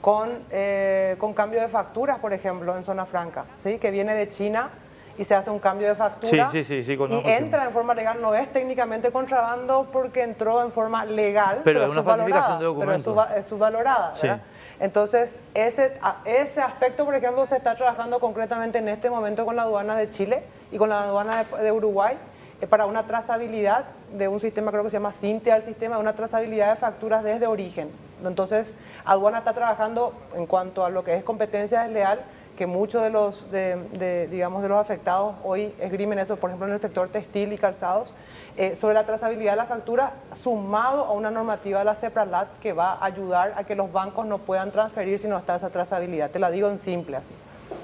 con cambio de facturas, por ejemplo, en zona franca, ¿sí? Que viene de China y se hace un cambio de factura sí, y entra en forma legal. No es técnicamente contrabando porque entró en forma legal, pero es una falsificación de documentos. Pero es subvalorada, ¿verdad? Sí. Entonces, ese aspecto, por ejemplo, se está trabajando concretamente en este momento con la aduana de Chile y con la aduana de Uruguay para una trazabilidad de un sistema, creo que se llama Cintia, el sistema, una trazabilidad de facturas desde origen. Entonces, aduana está trabajando en cuanto a lo que es competencia desleal, que muchos de los afectados hoy esgrimen eso, por ejemplo, en el sector textil y calzados, sobre la trazabilidad de la factura, sumado a una normativa de la CEPRALAT que va a ayudar a que los bancos no puedan transferir si no está esa trazabilidad. Te la digo en simple así.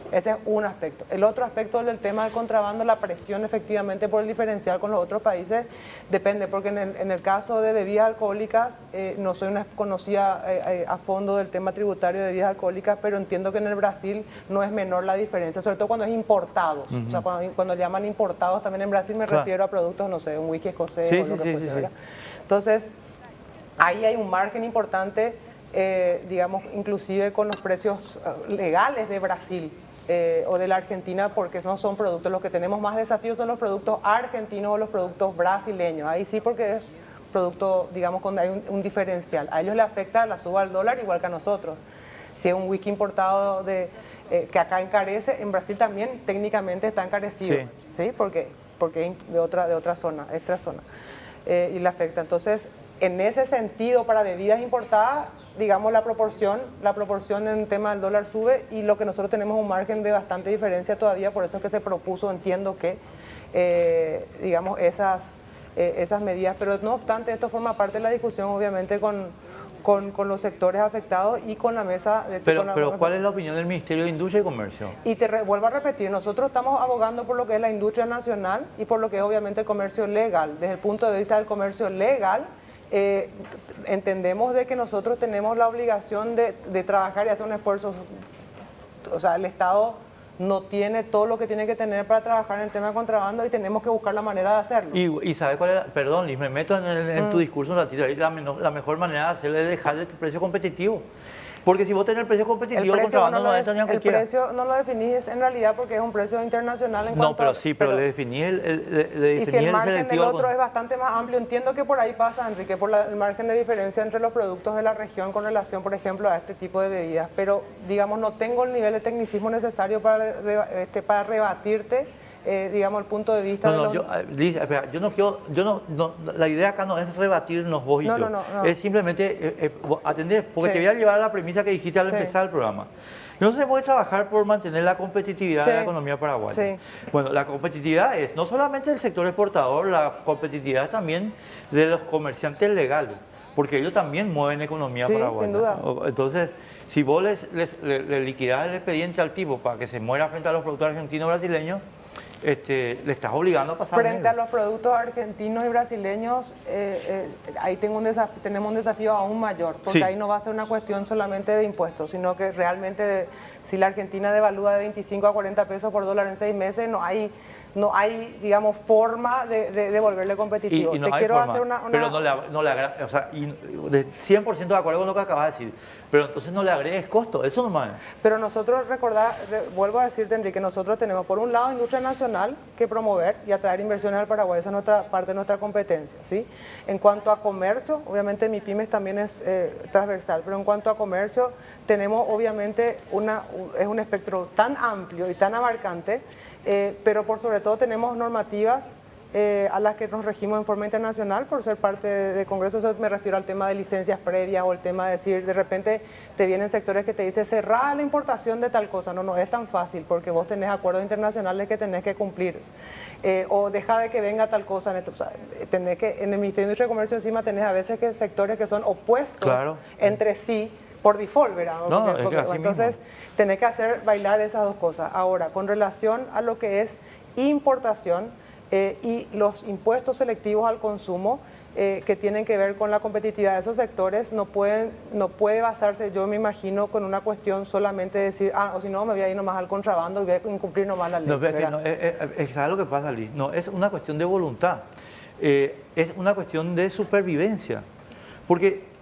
Ese es un aspecto. El otro aspecto del tema del contrabando, la presión efectivamente por el diferencial con los otros países, depende, porque en el caso de bebidas alcohólicas, no soy una conocida a fondo del tema tributario de bebidas alcohólicas, pero entiendo que en el Brasil no es menor la diferencia, sobre todo cuando es importados. O sea, cuando llaman importados también en Brasil me refiero a productos, no sé, un whisky escocés o lo que fuese, ¿verdad? Entonces, ahí hay un margen importante, inclusive con los precios legales de Brasil. O de la Argentina, porque no son productos, los que tenemos más desafíos son los productos argentinos o los productos brasileños, ahí sí, porque es producto, cuando hay un diferencial, a ellos les afecta la suba al dólar igual que a nosotros. Si es un whisky importado que acá encarece, en Brasil también técnicamente está encarecido, ¿sí? Porque es de otra zona, extra zona, y le afecta. Entonces, en ese sentido, para bebidas importadas, la proporción en el tema del dólar sube, y lo que nosotros tenemos un margen de bastante diferencia todavía, por eso es que se propuso, entiendo que, esas medidas, pero no obstante, esto forma parte de la discusión, obviamente, con los sectores afectados y con la mesa de... Pero ¿cuál es la opinión del Ministerio de Industria y Comercio? Y vuelvo a repetir, nosotros estamos abogando por lo que es la industria nacional y por lo que es obviamente el comercio legal. Desde el punto de vista del comercio legal, entendemos de que nosotros tenemos la obligación de trabajar y hacer un esfuerzo. O sea, el Estado no tiene todo lo que tiene que tener para trabajar en el tema de contrabando y tenemos que buscar la manera de hacerlo. ¿Y sabes cuál es? Perdón, Liz, me meto en tu discurso un ratito. La mejor manera de hacerlo es dejarle tu precio competitivo. Porque si vos tenés el precio competitivo, el contrabando no entra ni aunque quiera. El precio no lo definís en realidad porque es un precio internacional. Pero le definí el y si el margen del otro es bastante más amplio, entiendo que por ahí pasa, Enrique, por el margen de diferencia entre los productos de la región con relación, por ejemplo, a este tipo de bebidas. Pero, no tengo el nivel de tecnicismo necesario para rebatirte, el punto de vista la idea acá no es rebatirnos vos y yo. Es simplemente atender, porque te voy a llevar a la premisa que dijiste al empezar el programa. No se puede trabajar por mantener la competitividad de la economía paraguaya. Bueno, la competitividad es no solamente del sector exportador, la competitividad es también de los comerciantes legales, porque ellos también mueven economía paraguaya. Sin duda. Entonces, si vos le liquidás el expediente al tipo para que se muera frente a los productos argentinos o brasileños, le estás obligando a pasar frente a los productos argentinos y brasileños. Ahí tenemos un desafío aún mayor, porque ahí no va a ser una cuestión solamente de impuestos, sino que realmente si la Argentina devalúa de 25 a 40 pesos por dólar en 6 meses, no hay forma de volverle competitivo. Y no hay forma, pero no le agrega, o sea, 100% de acuerdo con lo que acabas de decir, pero entonces no le agregues costo, eso nomás. Pero nosotros, vuelvo a decirte, Enrique, nosotros tenemos por un lado industria nacional que promover y atraer inversiones al Paraguay, esa es parte de nuestra competencia, ¿sí? En cuanto a comercio, obviamente MIPYMES también es transversal, pero en cuanto a comercio tenemos obviamente es un espectro tan amplio y tan abarcante, pero por sobre todo tenemos normativas a las que nos regimos en forma internacional por ser parte de Congreso. Eso me refiero al tema de licencias previas o el tema de decir, de repente te vienen sectores que te dicen cerrar la importación de tal cosa. No, no es tan fácil porque vos tenés acuerdos internacionales que tenés que cumplir. O deja de que venga tal cosa. O sea, tenés que, en el Ministerio de Industria y Comercio encima tenés a veces que sectores que son opuestos entre sí por default, ¿verdad? No, entonces tenés que hacer bailar esas dos cosas. Ahora, con relación a lo que es importación y los impuestos selectivos al consumo, que tienen que ver con la competitividad de esos sectores, no puede basarse, yo me imagino, con una cuestión solamente de decir, o si no, me voy a ir nomás al contrabando y voy a incumplir nomás la ley. ¿Sabes lo que pasa, Liz? No, es una cuestión de voluntad, es una cuestión de supervivencia, porque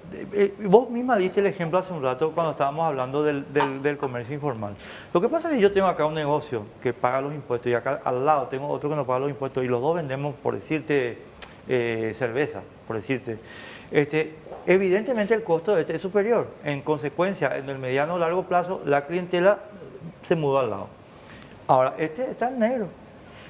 vos misma diste el ejemplo hace un rato cuando estábamos hablando del comercio informal. Lo que pasa es que yo tengo acá un negocio que paga los impuestos y acá al lado tengo otro que no paga los impuestos y los dos vendemos, por decirte, cerveza, por decirte. Evidentemente el costo de este es superior. En consecuencia, en el mediano o largo plazo, la clientela se mudó al lado. Ahora, este está en negro.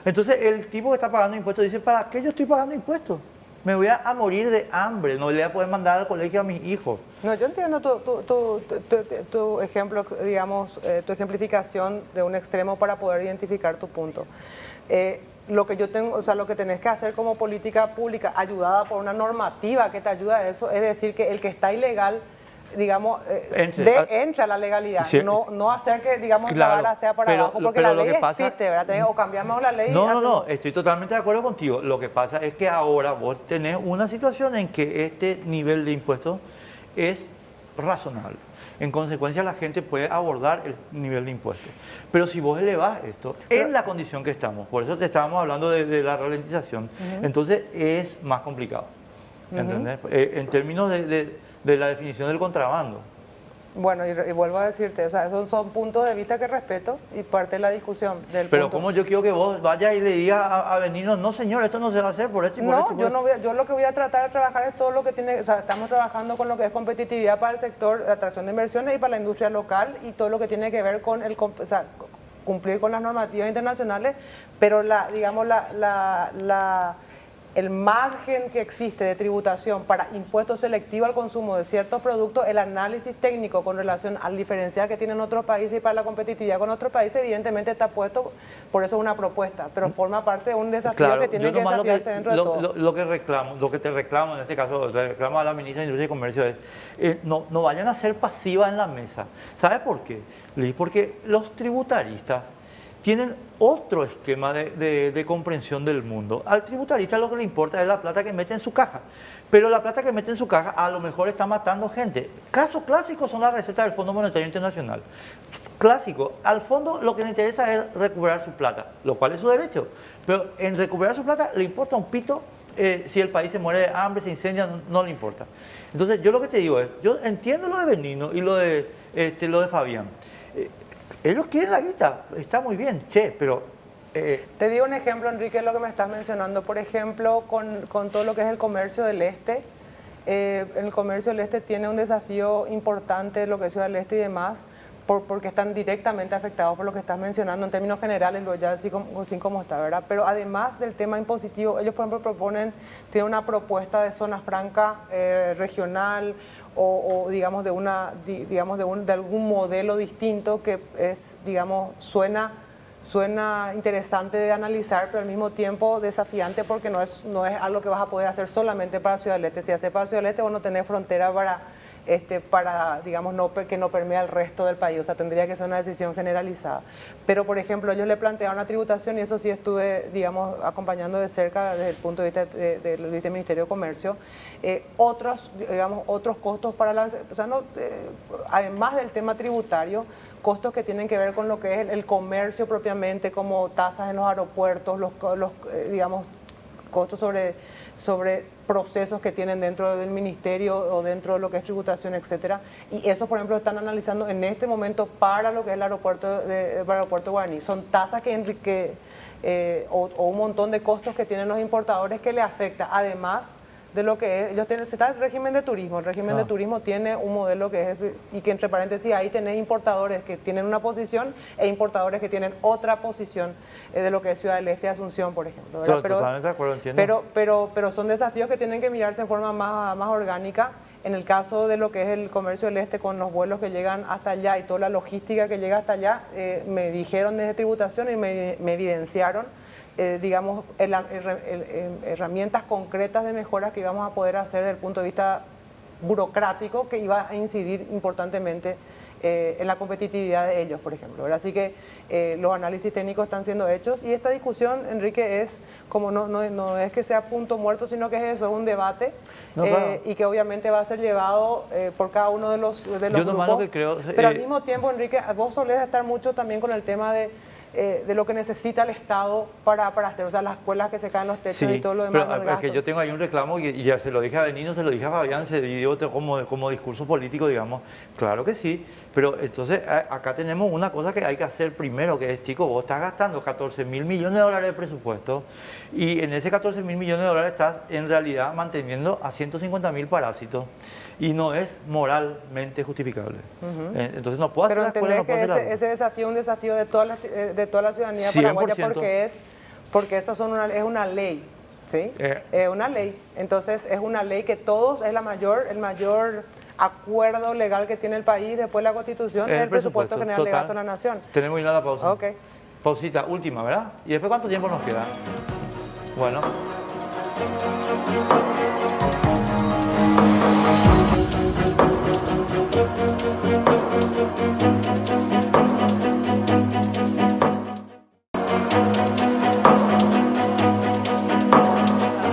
Entonces, el tipo que está pagando impuestos dice, ¿para qué yo estoy pagando impuestos? Me voy a morir de hambre, no le voy a poder mandar al colegio a mis hijos. No, yo entiendo tu ejemplo, digamos, tu ejemplificación de un extremo para poder identificar tu punto. Lo que yo tengo, o sea, lo que tenés que hacer como política pública, ayudada por una normativa que te ayuda a eso, es decir, que el que está ilegal, digamos, entre a la legalidad, sí. no hacer que, digamos, la vara sea para abajo, porque la ley existe, ¿verdad? O cambiamos la ley. No, estoy totalmente de acuerdo contigo. Lo que pasa es que ahora vos tenés una situación en que este nivel de impuestos es razonable. En consecuencia, la gente puede abordar el nivel de impuestos. Pero si vos elevás esto en la condición que estamos, por eso te estábamos hablando de la ralentización, entonces es más complicado, ¿entendés? En términos de la definición del contrabando. Bueno, y vuelvo a decirte, o sea, esos son puntos de vista que respeto y parte de la discusión del Pero como yo quiero que vos vayas y le digas a Benigno, no señor, esto no se va a hacer por esto y por esto. No, yo lo que voy a tratar de trabajar es todo lo que tiene, o sea, estamos trabajando con lo que es competitividad para el sector de atracción de inversiones y para la industria local y todo lo que tiene que ver con cumplir con las normativas internacionales, pero el margen que existe de tributación para impuestos selectivos al consumo de ciertos productos, el análisis técnico con relación al diferencial que tienen otros países y para la competitividad con otros países, evidentemente está puesto, por eso es una propuesta, pero forma parte de un desafío que tiene que desafiarse dentro de todo. Lo que te reclamo en este caso, te reclamo a la ministra de Industria y Comercio es, no vayan a ser pasivas en la mesa. ¿Sabe por qué, Liz? Porque los tributaristas tienen otro esquema de comprensión del mundo. Al tributarista lo que le importa es la plata que mete en su caja, pero la plata que mete en su caja a lo mejor está matando gente. Casos clásicos son las recetas del Fondo Monetario Internacional. Clásico, al fondo lo que le interesa es recuperar su plata, lo cual es su derecho, pero en recuperar su plata le importa un pito si el país se muere de hambre, se incendia, no le importa. Entonces yo lo que te digo es, yo entiendo lo de Benigno y lo de Fabián. Ellos quieren la guita, está muy bien, pero... Te digo un ejemplo, Enrique, de lo que me estás mencionando. Por ejemplo, con todo lo que es el comercio del este. El comercio del este tiene un desafío importante, lo que es Ciudad del Este y demás, porque están directamente afectados por lo que estás mencionando en términos generales, lo ya así como está, ¿verdad? Pero además del tema impositivo, ellos, por ejemplo, tienen una propuesta de zona franca regional, o digamos de algún modelo distinto que es, digamos, suena interesante de analizar, pero al mismo tiempo desafiante porque no es algo que vas a poder hacer solamente para Ciudad del Este. Si haces para Ciudad del Este, vos no tenés frontera para digamos, que no permea el resto del país, o sea, tendría que ser una decisión generalizada. Pero, por ejemplo, ellos le plantearon una tributación y eso sí estuve, digamos, acompañando de cerca desde el punto de vista del Ministerio de Comercio, otros costos para además del tema tributario, costos que tienen que ver con lo que es el comercio propiamente, como tasas en los aeropuertos, digamos, costos sobre procesos que tienen dentro del ministerio o dentro de lo que es tributación, etcétera. Y eso, por ejemplo, están analizando en este momento para lo que es el aeropuerto Guaraní. Son tasas o un montón de costos que tienen los importadores que le afecta, además de lo que es, ellos tienen, está el régimen de turismo, el régimen de turismo tiene un modelo que es, y que entre paréntesis ahí tenés importadores que tienen una posición e importadores que tienen otra posición de lo que es Ciudad del Este y Asunción, por ejemplo. Totalmente de acuerdo, entiendo. Pero son desafíos que tienen que mirarse en forma más orgánica. En el caso de lo que es el comercio del este, con los vuelos que llegan hasta allá y toda la logística que llega hasta allá, me dijeron desde tributación y me evidenciaron, digamos, herramientas concretas de mejoras que íbamos a poder hacer desde el punto de vista burocrático, que iba a incidir importantemente en la competitividad de ellos, por ejemplo, ¿verdad? Así que los análisis técnicos están siendo hechos y esta discusión, Enrique, es como no es que sea punto muerto, sino que es eso, es un debate claro. Y que obviamente va a ser llevado por cada uno de los grupos. Lo que creo, pero al mismo tiempo, Enrique, vos solés estar mucho también con el tema de lo que necesita el Estado para hacer, o sea, las escuelas que se caen los techos y todo lo demás. Pero es que yo tengo ahí un reclamo y ya se lo dije a Benino, se lo dije a Fabián, se dio como discurso político, digamos, claro que sí, pero entonces acá tenemos una cosa que hay que hacer primero, que es, chicos, vos estás gastando 14.000 millones de dólares de presupuesto y en ese 14.000 millones de dólares estás en realidad manteniendo a 150.000 parásitos y no es moralmente justificable. Entonces no puedo hacer la escuela, no puedo hacer la... Ese desafío es un desafío de toda la ciudadanía paraguaya porque eso es una ley, ¿sí? Es una ley. Entonces es una ley que todos, es el mayor acuerdo legal que tiene el país después de la Constitución, es el presupuesto general de gasto de la Nación. Tenemos que ir a la pausa. Ok. Pausita, última, ¿verdad? ¿Y después cuánto tiempo nos queda? Bueno.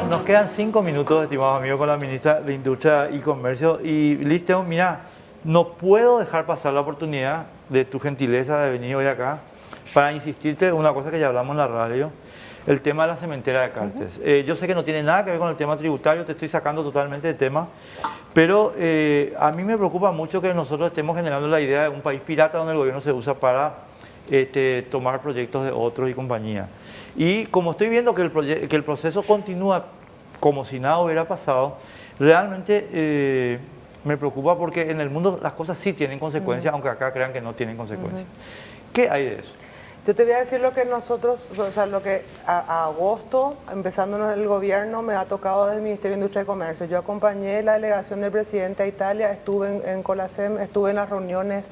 Nos quedan 5 minutos, estimados amigos, con la ministra de Industria y Comercio. Y Liz, mira, no puedo dejar pasar la oportunidad de tu gentileza de venir hoy acá para insistirte en una cosa que ya hablamos en la radio, el tema de la cementera de Cartes. Yo sé que no tiene nada que ver con el tema tributario, te estoy sacando totalmente de tema, pero a mí me preocupa mucho que nosotros estemos generando la idea de un país pirata donde el gobierno se usa para tomar proyectos de otros y compañías. Y como estoy viendo que el proceso continúa como si nada hubiera pasado, realmente me preocupa porque en el mundo las cosas sí tienen consecuencias, aunque acá crean que no tienen consecuencias. ¿Qué hay de eso? Yo te voy a decir lo que nosotros, o sea, lo que a agosto, empezando el gobierno, me ha tocado del Ministerio de Industria y Comercio. Yo acompañé la delegación del presidente a Italia, estuve en Colacem, estuve en las reuniones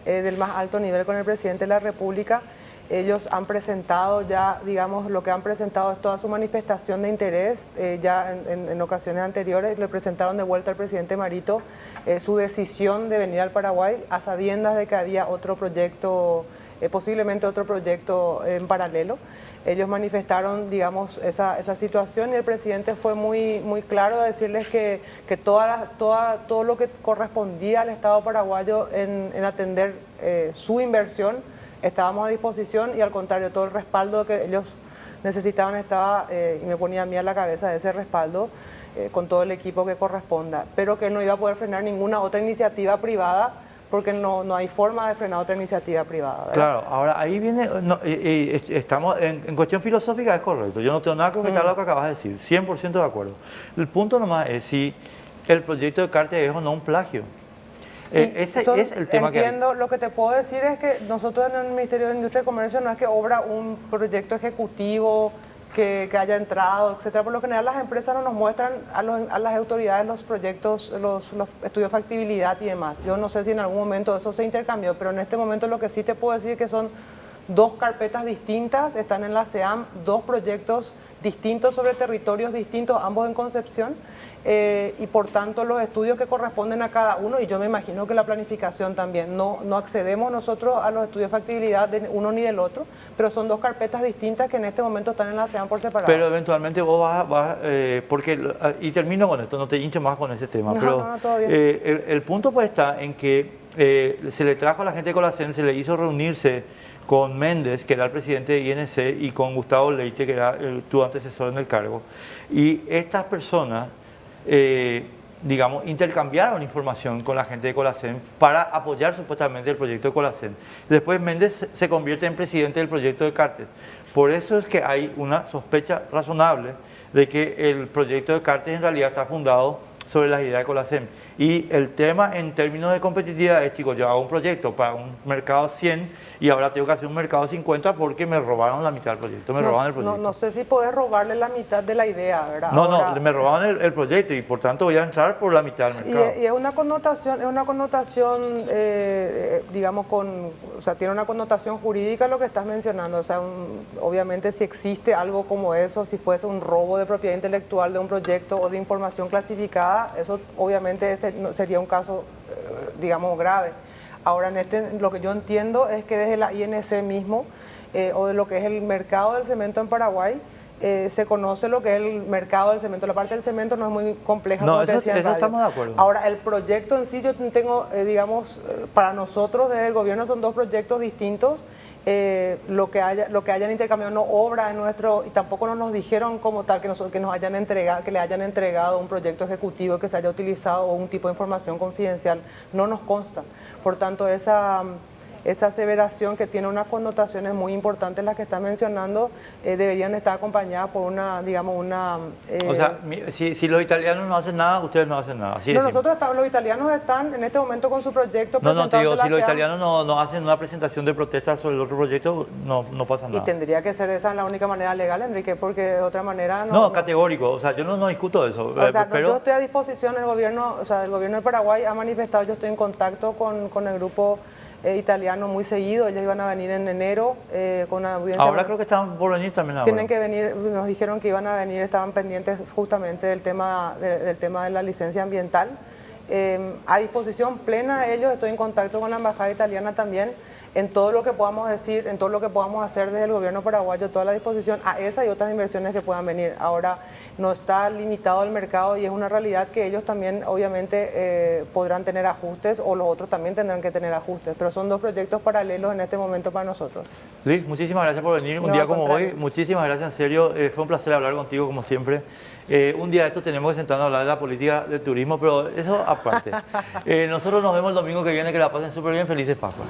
del más alto nivel con el presidente de la República. Ellos han presentado ya, digamos, lo que han presentado es toda su manifestación de interés. Ya en ocasiones anteriores le presentaron de vuelta al presidente Marito su decisión de venir al Paraguay a sabiendas de que había otro proyecto, posiblemente otro proyecto en paralelo. Ellos manifestaron, digamos, esa situación y el presidente fue muy claro a decirles que todo lo que correspondía al Estado paraguayo en atender su inversión, estábamos a disposición y al contrario, todo el respaldo que ellos necesitaban estaba, y me ponía a mí a la cabeza de ese respaldo con todo el equipo que corresponda, pero que no iba a poder frenar ninguna otra iniciativa privada porque no hay forma de frenar otra iniciativa privada, ¿verdad? Claro, ahora ahí viene, estamos en cuestión filosófica, es correcto, yo no tengo nada que objetar a lo que acabas de decir, 100% de acuerdo. El punto nomás es si el proyecto de Cartes es o no un plagio. Ese es el tema entiendo, lo que te puedo decir es que nosotros en el Ministerio de Industria y Comercio no es que obra un proyecto ejecutivo que haya entrado, etcétera. Por lo general las empresas no nos muestran a las autoridades los proyectos, los estudios de factibilidad y demás. Yo no sé si en algún momento eso se intercambió, pero en este momento lo que sí te puedo decir es que son dos carpetas distintas, están en la SEAM, dos proyectos distintos sobre territorios distintos, ambos en Concepción, y por tanto los estudios que corresponden a cada uno, y yo me imagino que la planificación también, no accedemos nosotros a los estudios de factibilidad de uno ni del otro, pero son dos carpetas distintas que en este momento están en la SEAM por separado. Pero eventualmente vos vas porque, y termino con esto, no te hincho más con ese tema, pero todo bien. El punto pues está en que se le trajo a la gente de Colacén, se le hizo reunirse con Méndez, que era el presidente de INC, y con Gustavo Leite, que era tu antecesor en el cargo. Y estas personas digamos, intercambiaron información con la gente de Colacén para apoyar supuestamente el proyecto de Colacén. Después Méndez se convierte en presidente del proyecto de Cartes. Por eso es que hay una sospecha razonable de que el proyecto de Cartes en realidad está fundado sobre las ideas de Colacén. Y el tema en términos de competitividad es, chicos, yo hago un proyecto para un mercado 100 y ahora tengo que hacer un mercado 50 porque me robaron la mitad del proyecto, robaron el proyecto. No sé si podés robarle la mitad de la idea, ¿verdad? No, me robaron el proyecto y por tanto voy a entrar por la mitad del mercado. Y es una connotación, digamos, o sea, tiene una connotación jurídica lo que estás mencionando. O sea, obviamente si existe algo como eso, si fuese un robo de propiedad intelectual de un proyecto o de información clasificada, eso obviamente sería un caso, digamos, grave. Ahora, lo que yo entiendo es que desde la INC mismo, o de lo que es el mercado del cemento en Paraguay, se conoce lo que es el mercado del cemento. La parte del cemento no es muy compleja. No, eso estamos de acuerdo. Ahora, el proyecto en sí, yo tengo, digamos, para nosotros desde el gobierno son dos proyectos distintos. Lo que hayan intercambiado no obra en nuestro, y tampoco nos dijeron como tal que nos hayan entregado, que le hayan entregado un proyecto ejecutivo que se haya utilizado o un tipo de información confidencial, no nos consta. Por tanto, esa aseveración, que tiene unas connotaciones muy importantes, las que está mencionando, deberían estar acompañadas por una, digamos, una... O sea, si los italianos no hacen nada, ustedes no hacen nada. Así los italianos están en este momento con su proyecto. No, te digo, si los italianos no hacen una presentación de protesta sobre el otro proyecto, no pasa nada. Y tendría que ser esa la única manera legal, Enrique, porque de otra manera no, categórico, o sea, yo no discuto eso. O sea, pero yo estoy a disposición, el gobierno de Paraguay ha manifestado, yo estoy en contacto con el grupo italiano muy seguido. Ellos iban a venir en enero con una audiencia. Ahora creo que están por venir también ahora. Tienen que venir, nos dijeron que iban a venir, estaban pendientes justamente del tema de la licencia ambiental. A disposición plena de ellos, estoy en contacto con la embajada italiana también, en todo lo que podamos decir, en todo lo que podamos hacer desde el gobierno paraguayo, toda la disposición a esa y otras inversiones que puedan venir. Ahora, no está limitado el mercado y es una realidad que ellos también obviamente podrán tener ajustes, o los otros también tendrán que tener ajustes, pero son dos proyectos paralelos en este momento para nosotros. Luis, muchísimas gracias por venir un día como hoy, muchísimas gracias, en serio, fue un placer hablar contigo como siempre. Un día de esto tenemos que sentarnos a hablar de la política del turismo, pero eso aparte. Nosotros nos vemos el domingo que viene, que la pasen súper bien, felices Pascuas.